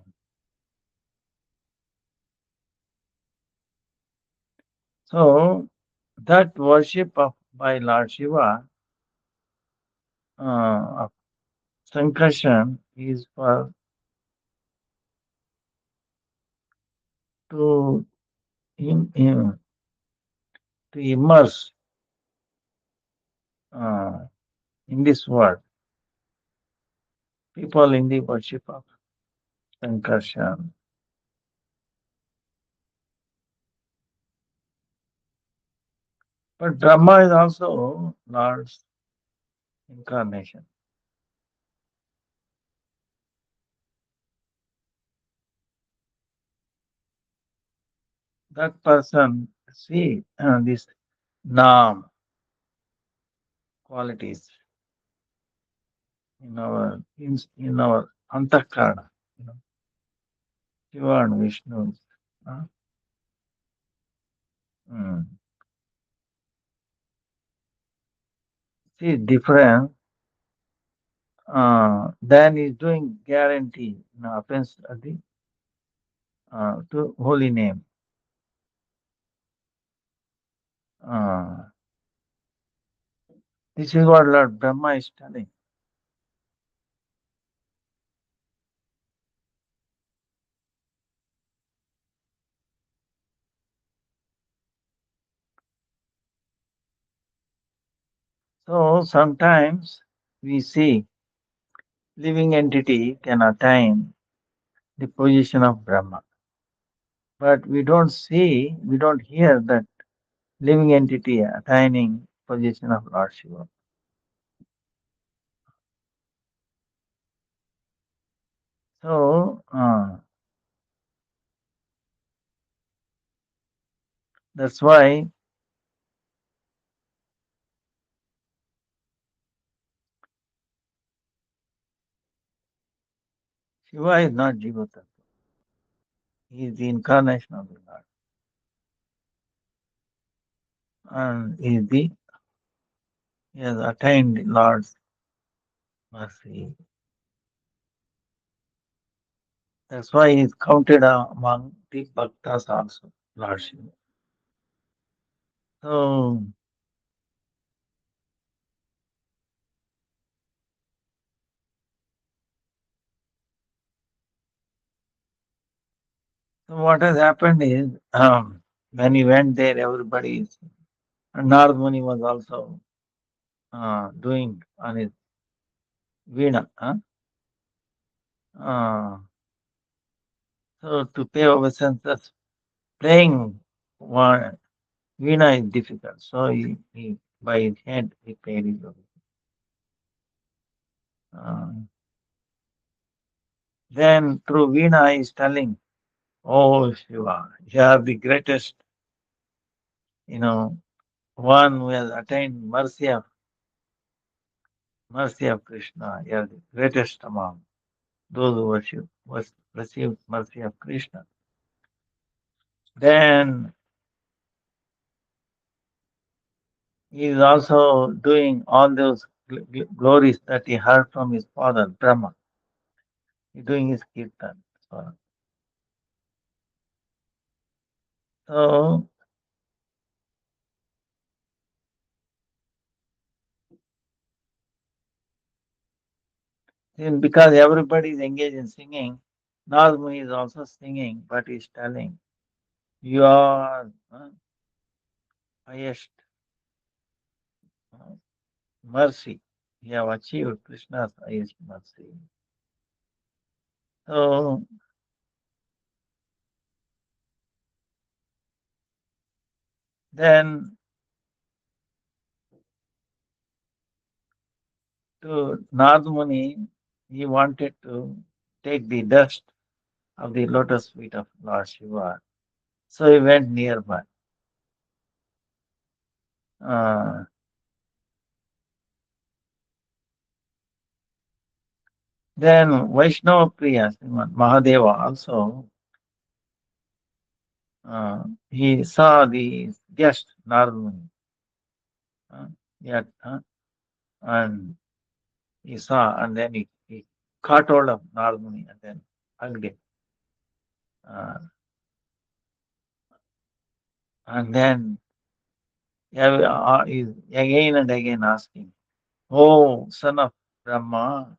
so that worship by Lord Shiva of Sankarshan is for to in, to immerse uh, in this world people in the worship of Sankarshan. But Brahma is also Lord's incarnation. that person see this nam qualities in our antakarana, you know, Shiva and Vishnu. Uh, mm. See difference. Then is doing guarantee, offense to holy name. Uh, this is what Lord Brahma is telling. So sometimes we see living entity can attain the position of Brahma, but we don't hear that living entity attaining position of Lord Shiva. So that's why Shiva is not Jiva Tattva. He is the incarnation of the Lord, and he has attained the Lord's mercy. That's why he is counted among the bhaktas also, Lord Shiva. So, so what has happened is when he went there, everybody is. And Narada Muni was also doing on his veena. Uh, so to pay obeisances, playing one veena is difficult. So he by his hand he paid his obeisance. Uh, then through veena he is telling, "Oh Shiva, you are the greatest, you know, one who has attained mercy of Krishna. You are the greatest among those who receive mercy of Krishna." Then he is also doing all those glories that he heard from his father, Brahma. He is doing his kirtan. So then because everybody is engaged in singing, Nazmuni is also singing, but he's telling, "You are highest uh, mercy. You have achieved Krishna's highest mercy." So then to Nadmuni, he wanted to take the dust of the lotus feet of Lord Shiva. So he went nearby. Uh, then Vaishnava Priya, Srimad Mahadeva also, he saw the guest Narada uh, yet, and he saw, and then he caught hold of Narada and then hugged him. Uh, and then he's again and again asking, "Oh, son of Brahma,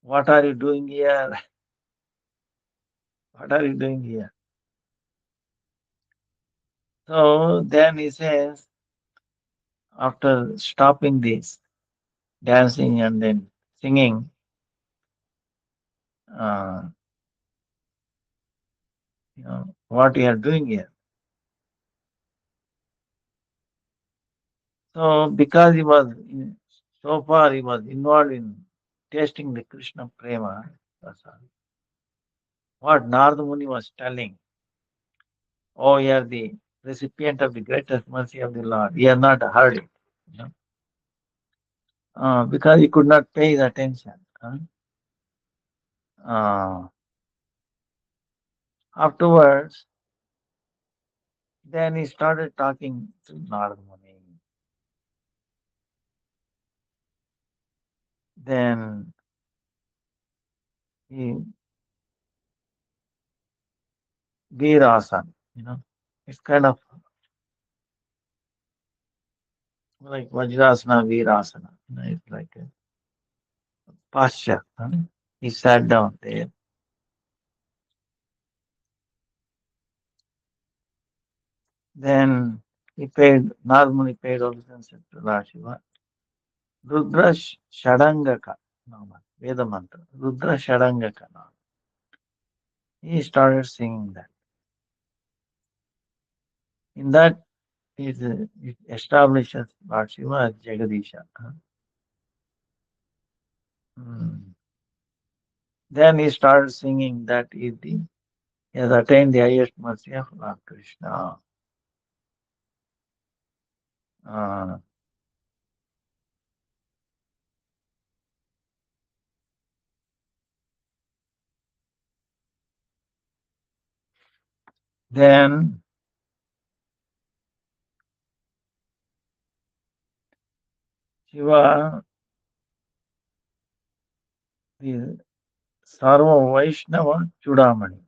what are you doing here? What are you doing here?" So then he says, after stopping this dancing and then singing, uh, what you are doing here. So because so far he was involved in tasting the Krishna Prema, Prasad, what Narada Muni was telling. Oh, you are the recipient of the greatest mercy of the Lord. You have not heard it. You know? Because he could not pay the attention. Uh, Afterwards, then he started talking to Narada Muni. Then he Virasana, it's kind of like Vajrasana, Virasana. It's like a posture. He sat down there. Then Narada Muni paid obeisance to Lord Shiva. Rudra Shadangaka, Veda mantra. Rudra Shadangaka. He started singing that. In that, it establishes Lord Shiva as Jagadisha. Hmm. Then he started singing that he has attained the highest mercy of Lord Krishna. Uh, then Shiva, the Sarva Vaishnava Chudamani,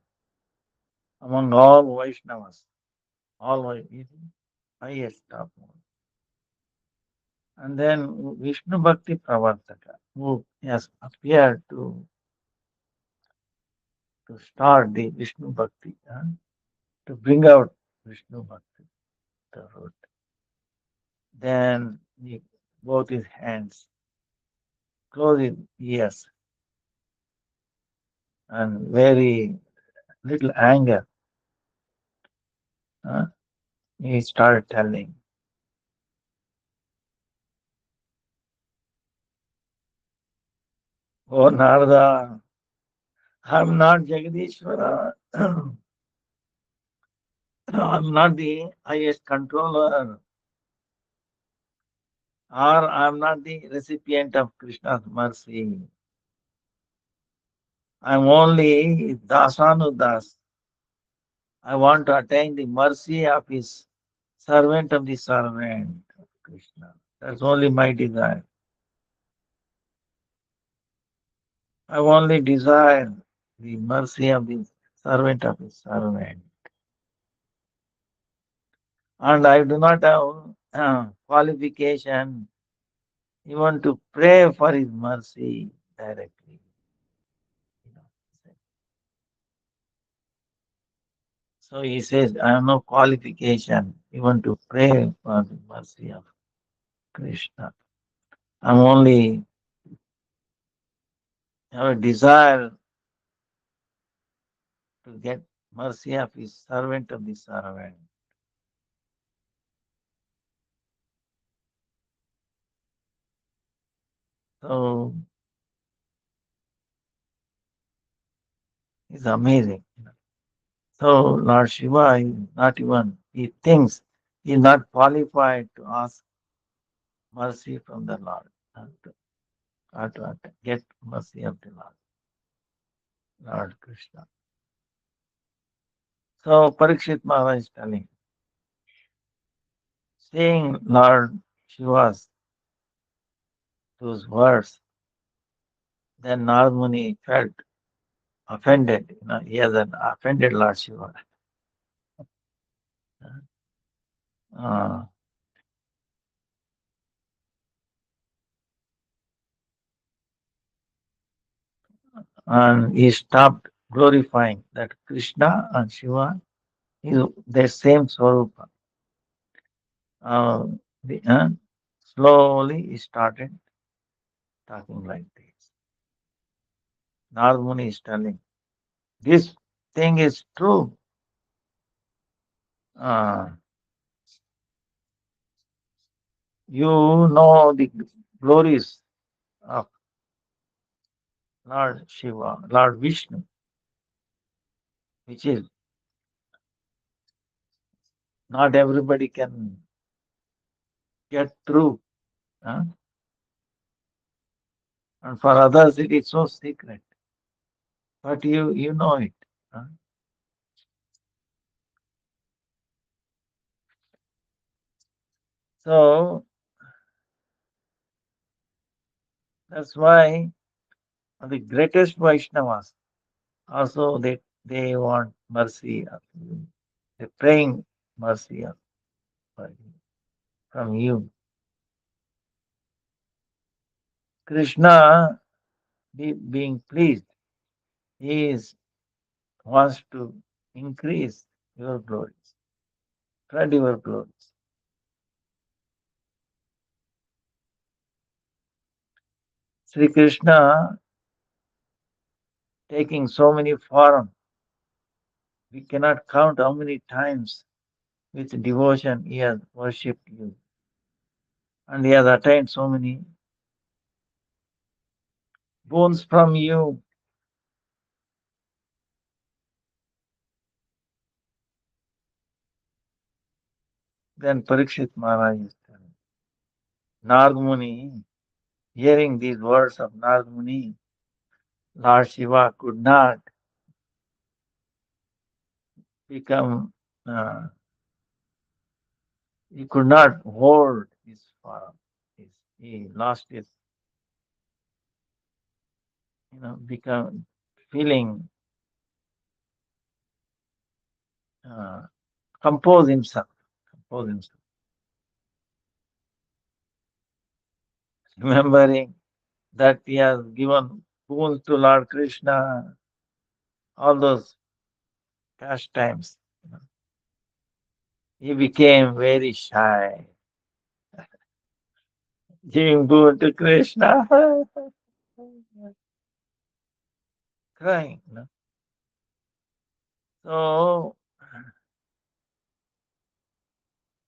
among all Vaishnavas, he is the highest of all. And then Vishnu Bhakti Pravartaka, who has appeared to start the Vishnu Bhakti, to bring out Vishnu Bhakti, the root. Then both his hands, close his ears, and very little anger, uh, he started telling, "Oh Narada, I'm not Jagadishwara. I'm not the highest controller, or I'm not the recipient of Krishna's mercy. I'm only Dasanudas. I want to attain the mercy of his servant of the servant of Krishna. That's only my desire. I only desire the mercy of the servant of his servant. And I do not have qualification even to pray for his mercy directly. You know. So he says, I have no qualification even to pray for the mercy of Krishna. I'm only have a desire to get mercy of his servant of the servant. So it's amazing. So Lord Shiva is not even, he thinks he is not qualified to ask mercy from the Lord, or to get mercy of the Lord Krishna. So Parikshit Maharaj is telling, seeing Lord Shiva's those words, then Narad Muni felt offended. He has an offended Lord Shiva. Uh, and he stopped glorifying that Krishna and Shiva is the same Swarupa. Uh, the, slowly he started talking like this. Narad Muni is telling, this thing is true. Uh, you know the glories of Lord Shiva, Lord Vishnu, which is Not everybody can get through. Huh? And for others, it is so secret. But you know it. Huh? So that's why the greatest Vaishnavas also they want mercy of you. They're praying mercy for you, from you. Krishna being pleased, he wants to increase your glories, spread your glories. Sri Krishna taking so many forms, we cannot count how many times with devotion he has worshipped you. And he has attained so many boons from you. Then Parikshit Maharaj is telling. Narada Muni, hearing these words of Narada Muni, Lord Shiva could not become, uh, he could not hold his form. He lost his, become feeling, uh, compose himself, compose himself, remembering that he has given boons to Lord Krishna, all those pastimes. He became very shy, giving boon to Krishna, crying. So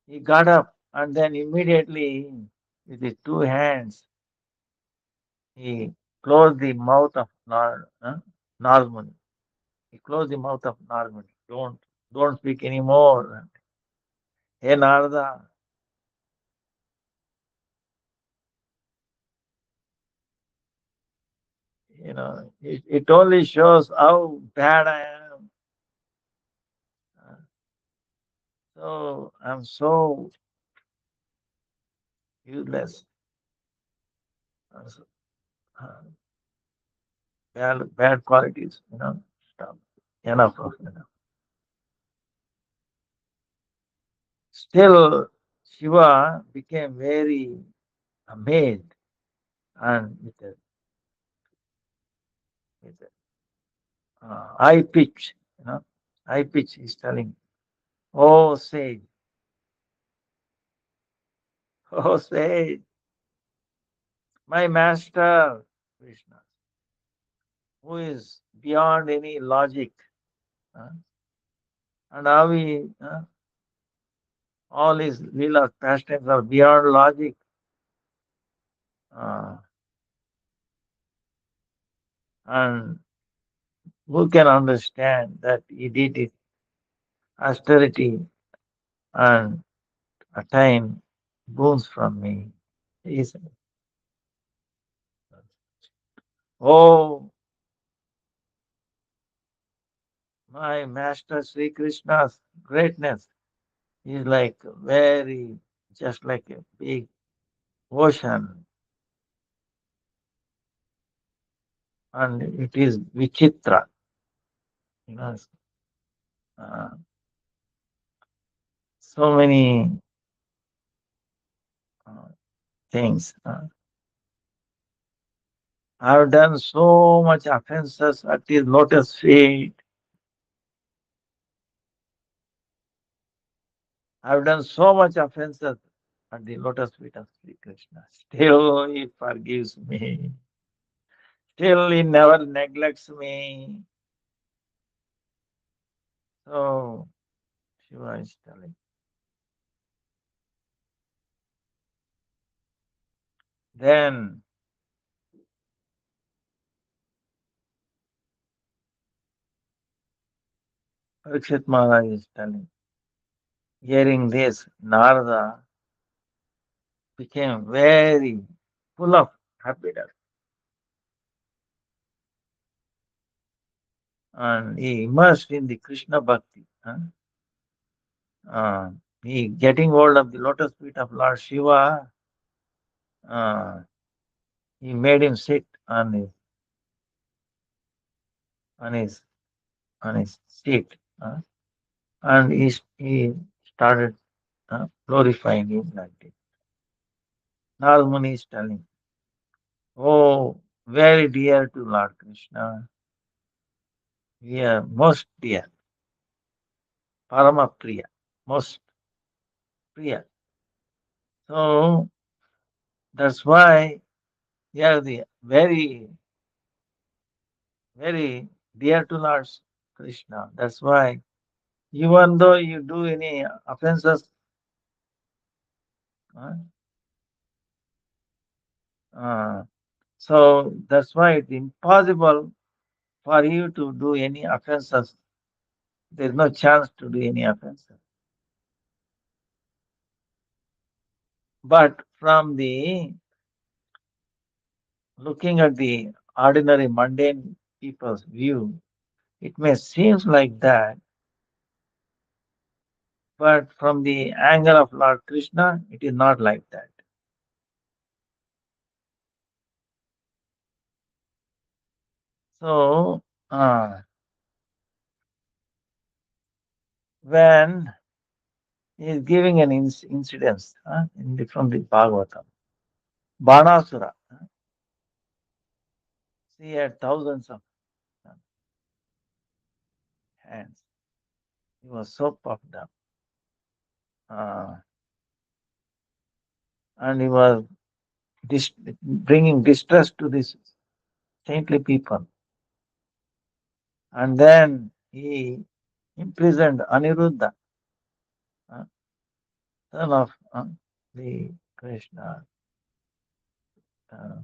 he got up and then immediately, with his two hands, he closed the mouth of Narada Muni. He closed the mouth of Narada Muni. Don't speak anymore. Hey Narada, it only shows how bad I am. Uh, So I'm so useless. So, uh, bad qualities. Stop. Enough of enough. Still, Shiva became very amazed and with a high pitch, high pitch. He's telling, "Oh sage, oh sage, my master Krishna, who is beyond any logic, uh, and how all his leela pastimes are beyond logic. Uh, and who can understand that he did it austerity and attain boons from me? He said, oh, my master Sri Krishna's greatness is like very, just like a big ocean, and it is vichitra, you know, uh, so many uh, things. I've done so much offenses at his lotus feet. I've done so much offenses at the lotus feet of Sri Krishna. Still, he forgives me. Still, he never neglects me. So, Shiva is telling. Then, Parikshit Maharaj is telling. Hearing this, Narada became very full of happiness and he immersed in the Krishna Bhakti. Uh, he getting hold of the lotus feet of Lord Shiva, uh, he made him sit on his on his seat, and he started glorifying him like this. Narada Muni is telling, "Oh, very dear to Lord Krishna, we are most dear, Parama Priya, most Priya. So that's why we are the very dear to Lord Krishna. That's why even though you do any offenses, uh, uh, so that's why it's impossible for you to do any offenses. There's no chance to do any offenses. But from the looking at the ordinary mundane people's view, it may seem like that, but from the angle of Lord Krishna, it is not like that. So, when he is giving an incident from the Bhagavatam, Banasura, he had thousands of uh, hands. He was so puffed up. Uh, and he was bringing distress to these saintly people. And then he imprisoned Aniruddha, uh, son of the Krishna, uh,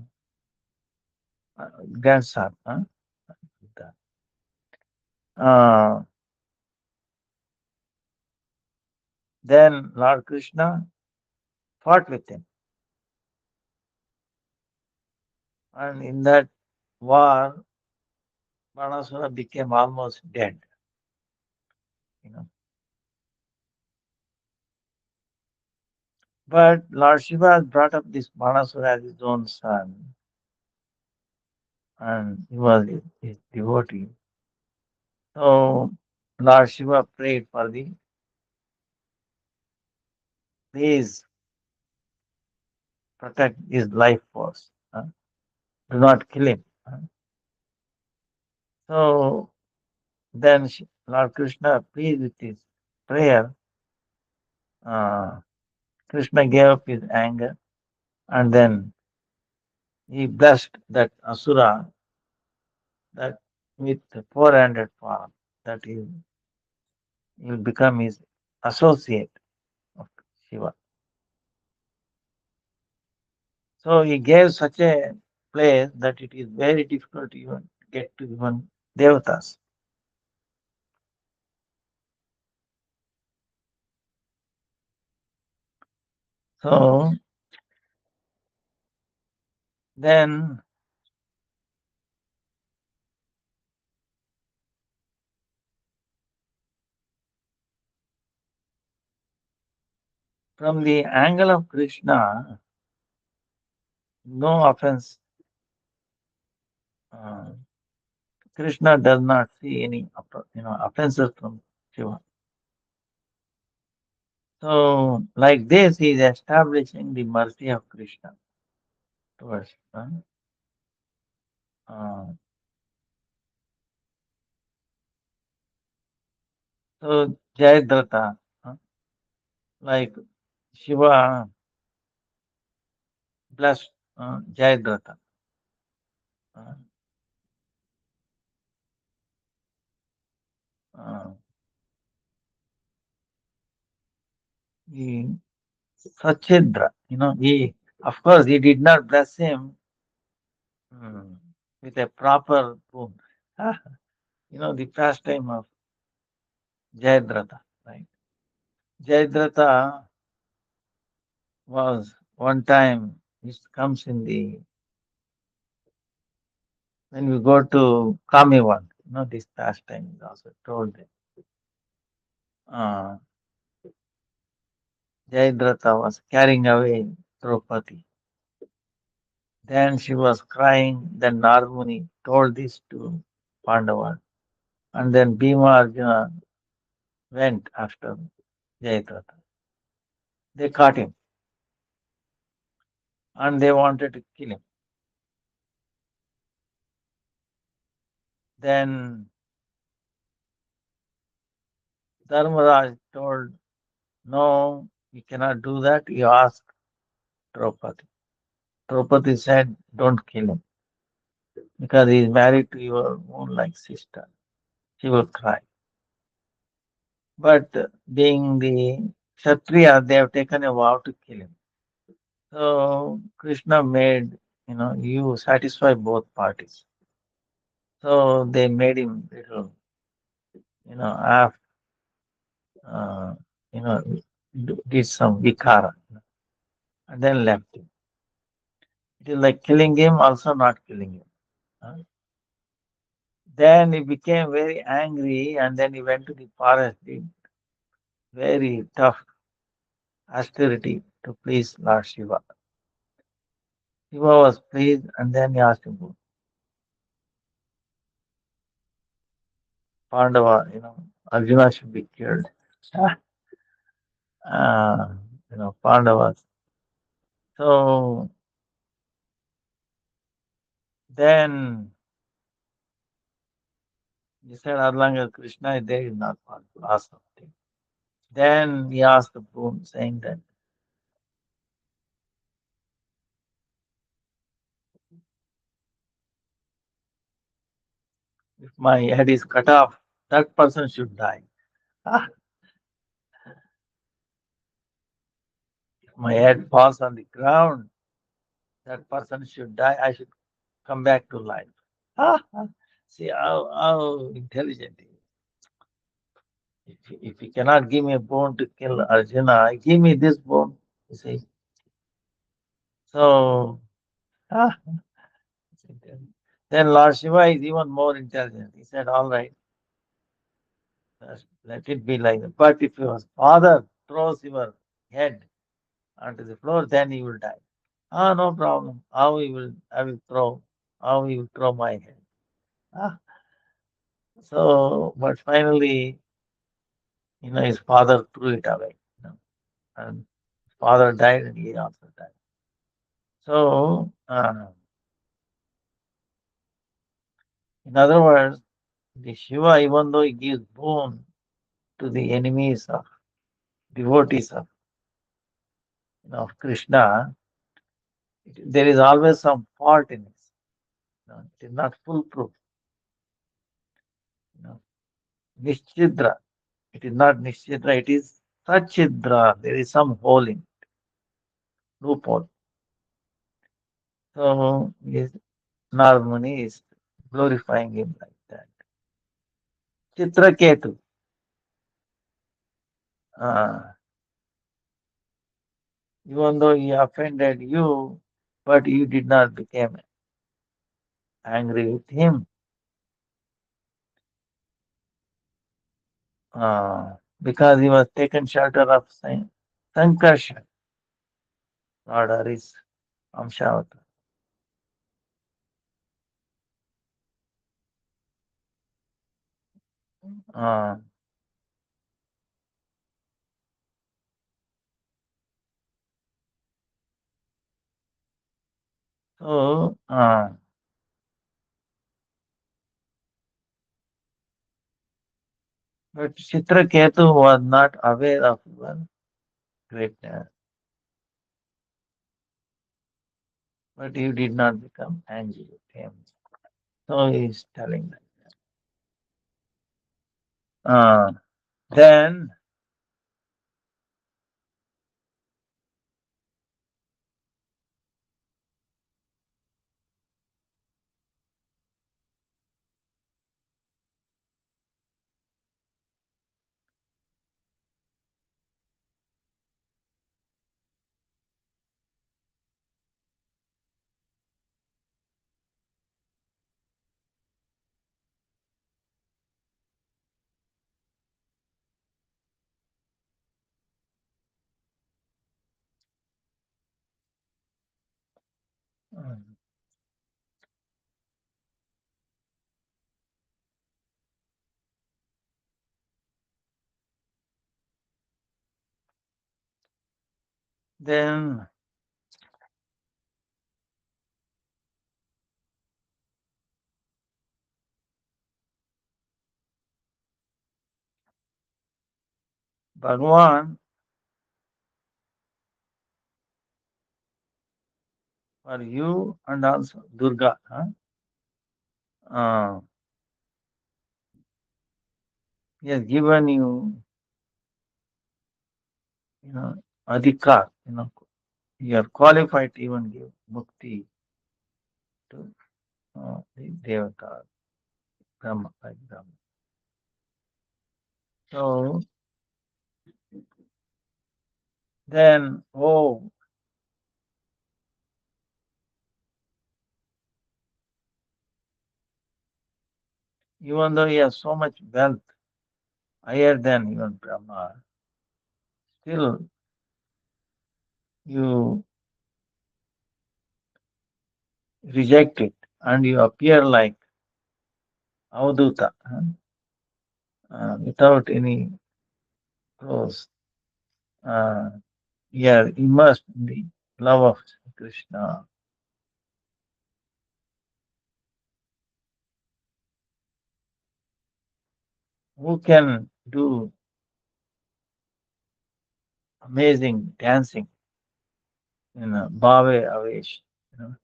grandson. Uh, then Lord Krishna fought with him. And in that war, Banasura became almost dead. You know. But Lord Shiva has brought up this Banasura as his own son, and he was his devotee. So Lord Shiva prayed for please protect his life force. Do not kill him. So then Lord Krishna, pleased with his prayer, uh, Krishna gave up his anger and then he blessed that Asura that with the four-handed form that he will become his associate of Shiva. So he gave such a place that it is very difficult to even get to even devatas. So then from the angle of Krishna, no offense. Uh, Krishna does not see any offenses from Shiva. So like this, he is establishing the mercy of Krishna towards. Uh, so Jayadratha, like Shiva blessed Jayadratha. Uh, uh, he Sachidra, of course he did not bless him mm, with a proper boon. The pastime of Jayadratha, right? Jayadratha was one time, it comes in the, when we go to Kamivan, this pastime is also told there. Uh, Jayadratha was carrying away Draupadi. Then she was crying. Then Narada Muni told this to Pandava. And then Bhima Arjuna went after Jayadratha. They caught him and they wanted to kill him. Then Dharmaraj told, no, you cannot do that. You ask Draupadi. Draupadi said, don't kill him because he is married to your own like sister. She will cry. But being the Kshatriya, they have taken a vow to kill him. So Krishna made, you satisfy both parties. So they made him little, half, uh, you know, did some vikara, and then left him. It is like killing him, also not killing him. huh. Then he became very angry, and then he went to the forest, did very tough austerity to please Lord Shiva. Shiva was pleased, and then he asked him, Pandava, Arjuna should be killed. uh, Pandavas. So then he said, as long as Krishna is there, he is not possible. Ask something. Then he asked the boon, saying that if my head is cut off, that person should die. Ah, if my head falls on the ground, that person should die. I should come back to life. Ah, ah. See how intelligent he is. If he cannot give me a bone to kill Arjuna, give me this bone. You see. So, ah, then Lord Shiva is even more intelligent. He said, all right, let it be like that. But if your father throws your head onto the floor, then he will die. Ah, no problem. How he will throw my head. Ah, so, but finally, his father threw it away. And his father died and he also died. So, in other words, the Shiva, even though he gives boon to the enemies of devotees of Krishna, there is always some fault in it. It is not foolproof. You know, Nishchidra. It is not Nishchidra, it is Sachidra. There is some hole in loophole. So Narada Muni is glorifying him like that. Chitraketu. Uh, Even though he offended you, but you did not become angry with him. Because he was taken shelter of Sankarshan, Lord Hari's Amshavata. Uh, so, but Chitraketu was not aware of your greatness, but you did not become angry with him. So he is telling that. Then, Mm. Then Bhagavan, for you and also Durga, huh? He has given you, you know, adhikar, you are qualified to even give mukti to the devata, Brahma, like Brahma. So then, oh, even though he has so much wealth, higher than even Brahma, still you reject it and you appear like Avduta, huh? Without any clothes. Uh, you are immersed in the love of Krishna. Who can do amazing dancing in a Bhave Avesh? You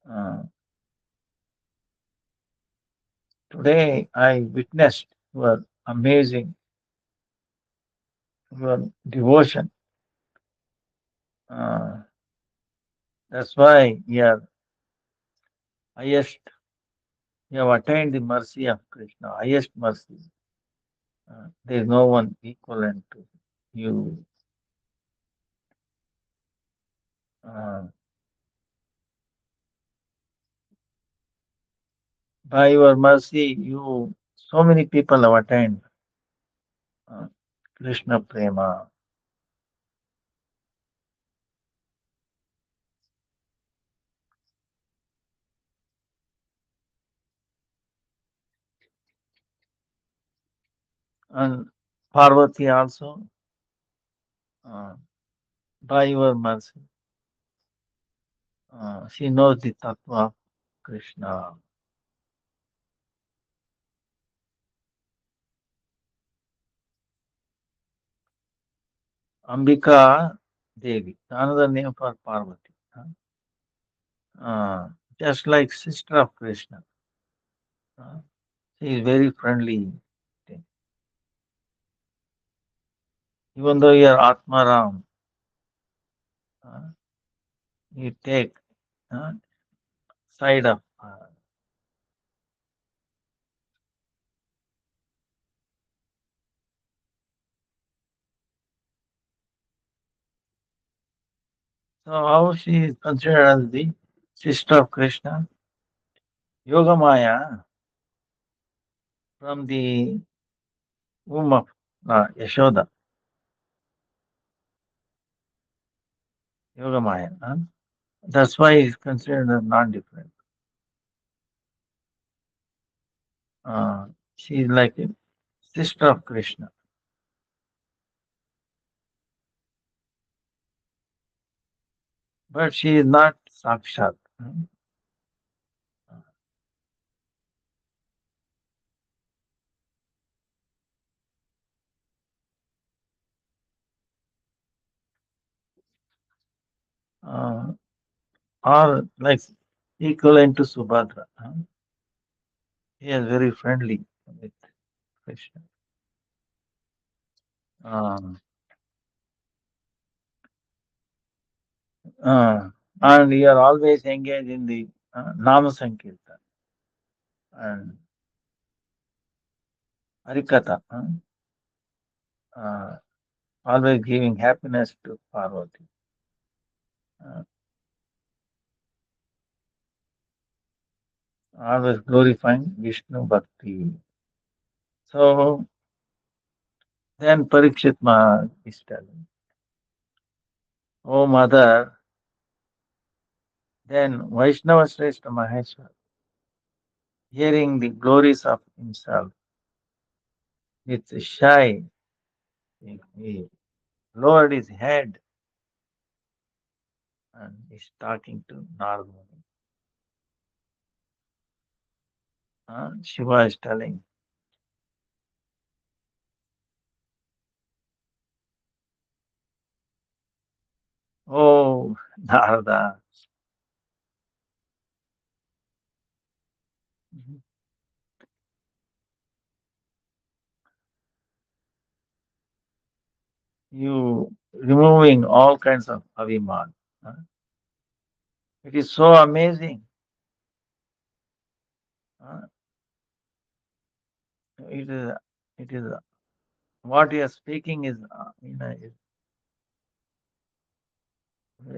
know? Today I witnessed your amazing, your devotion. Uh, that's why you are highest, you have attained the mercy of Krishna, highest mercy. There is no one equivalent to you. Uh, by your mercy, you so many people have attained uh, Krishna Prema. And Parvati also, uh, by your mercy, she knows the tattva of Krishna. Ambika Devi, another name for Parvati. Just like sister of Krishna. Uh, she is very friendly. Even though you are Atmaram, uh, you take uh, side of. So how she is considered as the sister of Krishna? Yogamaya from the womb of Yashoda. Yogamaya. That's why it's considered as non-different. Uh, she is like a sister of Krishna, but she is not Sakshat. Uh, or like equivalent to Subhadra. He is very friendly with Krishna. Um, uh, and you are always engaged in the Nama Sankirtan and Harikatha. Uh, always giving happiness to Parvati. Uh, always glorifying Vishnu Bhakti. So then Parikshit Maharaj is telling, "Oh mother, Then Vaishnava Shrestha Maheshwar, hearing the glories of himself, with a shy, he lowered his head and is talking to Narada Muni. Shiva is telling, "Oh, Narada, you removing all kinds of abhiman. Huh? It is so amazing. Huh? It is, it is what you are speaking is,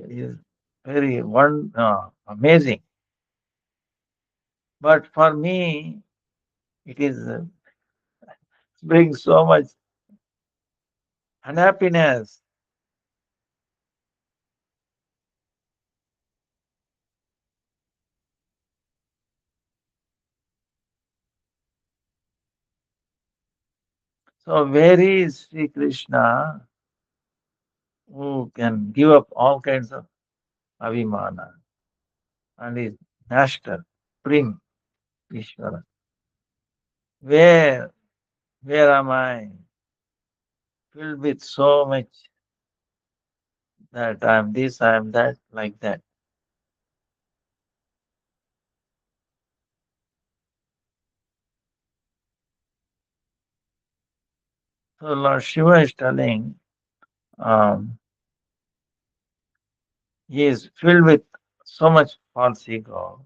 is very amazing. But for me, it is brings so much unhappiness. So where is Sri Krishna who can give up all kinds of abhimana and is master, supreme Ishvara? Where, where am I? Filled with so much that I am this, I am that, like that. So Lord Shiva is telling, um, he is filled with so much false ego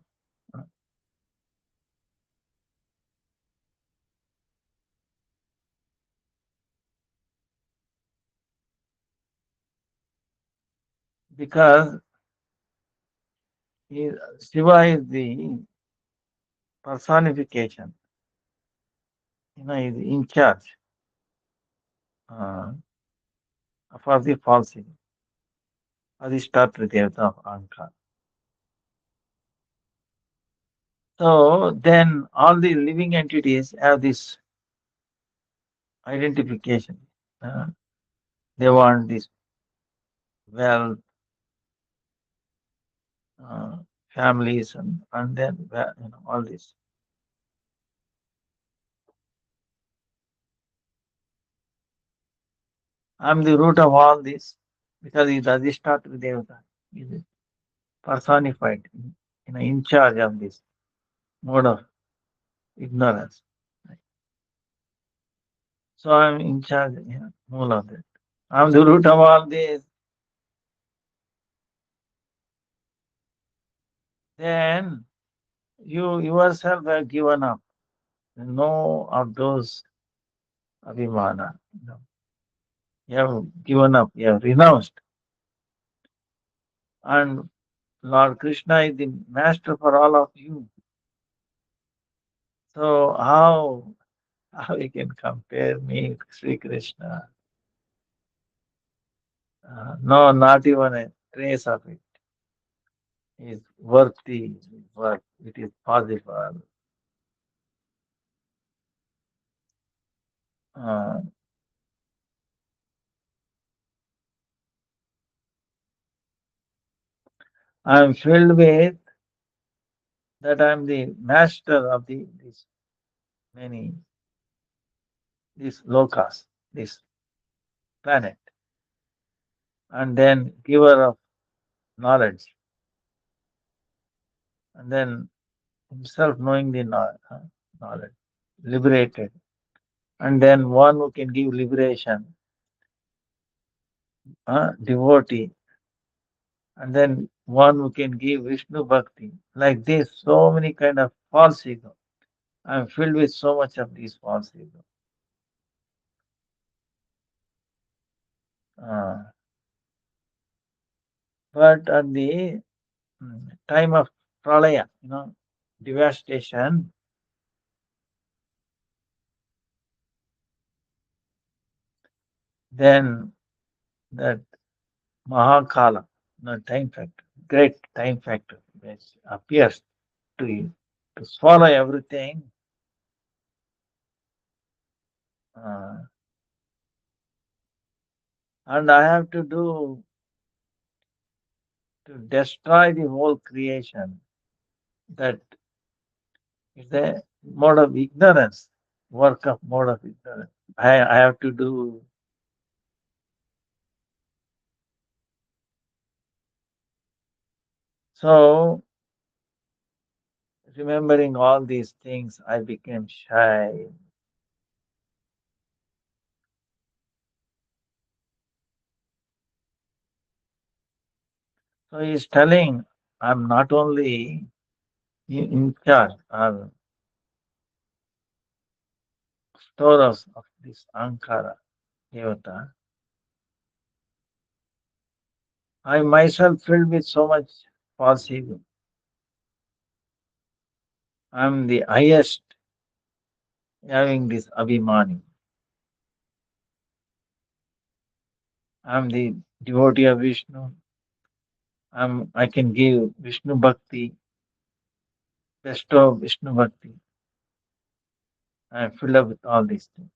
because he, Shiva is the personification, he is in charge uh, for the false ego, Adhishtatri Devata of Ankar. So then all the living entities have this identification. Uh, they want this wealth, uh, families, and then all this. I'm the root of all this because he's Adhishtatri Devata. He's personified, in charge of this mode of ignorance. So I'm in charge, all of that. I'm the root of all this. Then you yourself have given up. No of those abhimana. You have given up, you have renounced. And Lord Krishna is the master for all of you. So how you can compare me, Sri Krishna? No, not even a trace of it is worthy, worth, it is possible. Uh, I am filled with that I am the master of these many, these lokas, this planet, and then giver of knowledge, and then himself knowing the knowledge, liberated, and then one who can give liberation, devotee, and then one who can give Vishnu Bhakti. Like this, so many kind of false ego. I am filled with so much of these false ego. Uh, but at the time of pralaya, devastation, then that Mahakala, time factor. great time factor which appears to you to swallow everything. Uh, and I have to do to destroy the whole creation. That is the mode of ignorance, work of mode of ignorance. I have to do. So, remembering all these things, I became shy. So he's telling, I'm not only in charge or storers of this Ankara Devata, I myself filled with so much false ego. I'm the highest having this Abhimani. I'm the devotee of Vishnu. I can give Vishnu Bhakti, bestow Vishnu Bhakti. I'm filled up with all these things.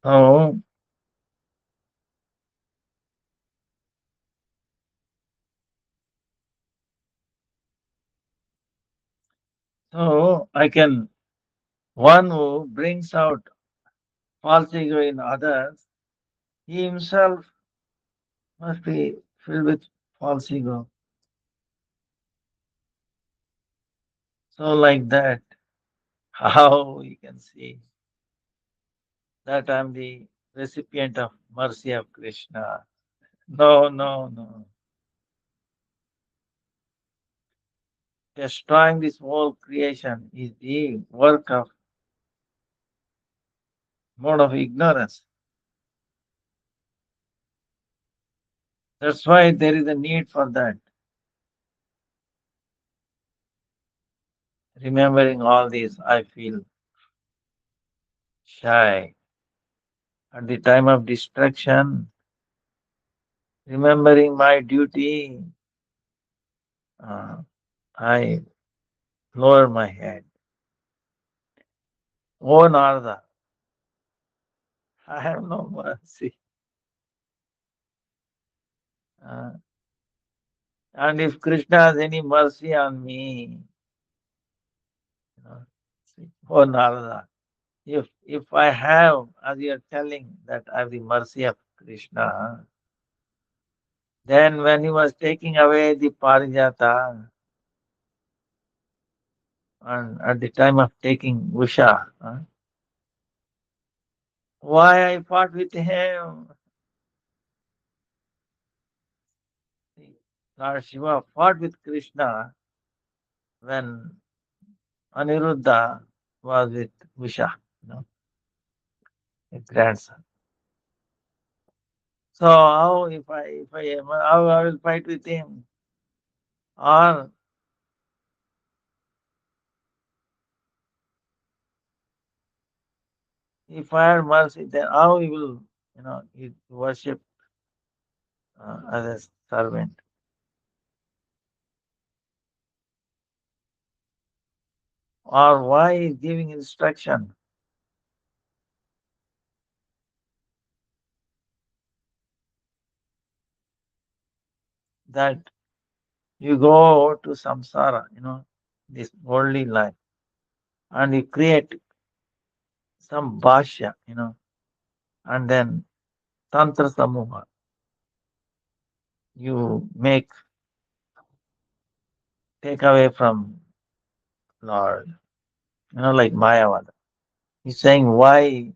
So, so I can, one who brings out false ego in others, he himself must be filled with false ego. So, like that, how you can see that I'm the recipient of mercy of Krishna. No, no, no. Destroying this whole creation is the work of mode of ignorance. That's why there is a need for that. Remembering all this, I feel shy. At the time of destruction, remembering my duty, uh, I lower my head. Oh Narada, I have no mercy. Uh, and if Krishna has any mercy on me, you know, see, oh Narada, if I have, as you are telling, that I have the mercy of Krishna, then when he was taking away the Parijata, and at the time of taking Usha, why I fought with him? See, Lord Shiva fought with Krishna when Aniruddha was with Usha, his grandson. So how if I am how I will fight with him? Or if I had mercy, then how he will he worship as a servant? Or why he is giving instruction that you go to samsara, this worldly life, and you create some bhashya, and then tantra samuha, you take away from Lord, like Mayavada. He's saying why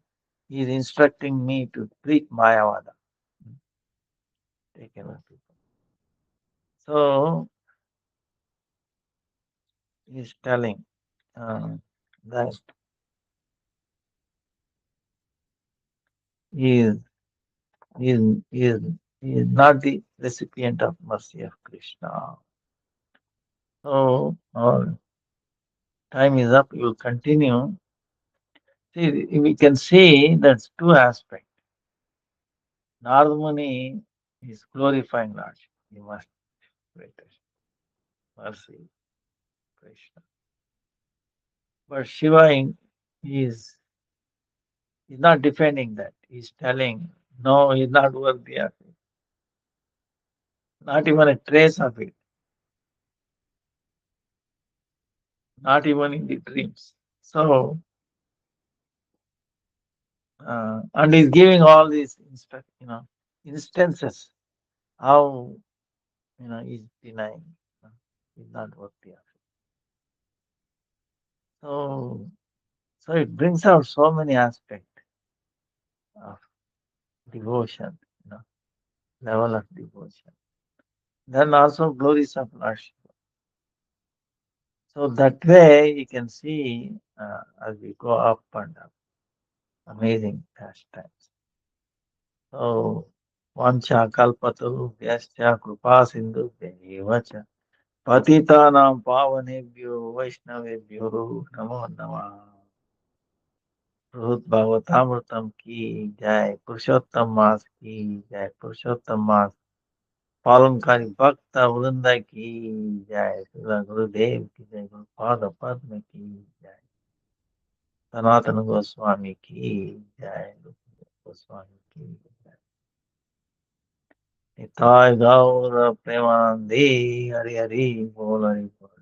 he's instructing me to preach Mayavada. Take away people. So he's telling that he is, he is, he is, he is not the recipient of mercy of Krishna. So our time is up. We will continue. See, we can see that's two aspects. Narada Muni is glorifying Lord Shiva. He must witness mercy, Krishna. But Shiva is not defending that. He's telling, no, he's not worthy of it. Not even a trace of it. Not even in the dreams. So, and he's giving all these instances how he's denying, he's not worthy of it. So, so it brings out so many aspects of devotion, level of devotion. Then also glories of Lord Shiva. So that way you can see as we go up and up, amazing pastimes. So Vancha kalpataru vyascha kripa sindhu devacha patitanam pavanebhyo vaishnavebhyo namo namah. Bhagavatamritam की जय पुरुषोत्तम मास की जय पुरुषोत्तम मास पालनकारी भक्त वृंद की जय श्री गुरुदेव की जय गुरुपाद पद्म की जय सनातन गोस्वामी की जय गोस्वामी की जय निताय गौर प्रेमानंदी हरि हरि बोल हरि बोल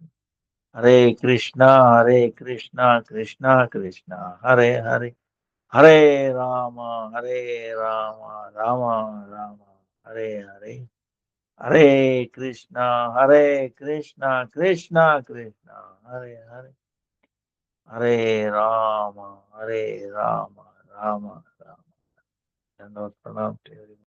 हरे कृष्णा कृष्णा कृष्णा हरे हरे हरे हरे राम राम हरे हरे हरे कृष्णा कृष्णा कृष्णा हरे हरे हरे राम हरे राम राम राम। धन्यवाद प्रणाम।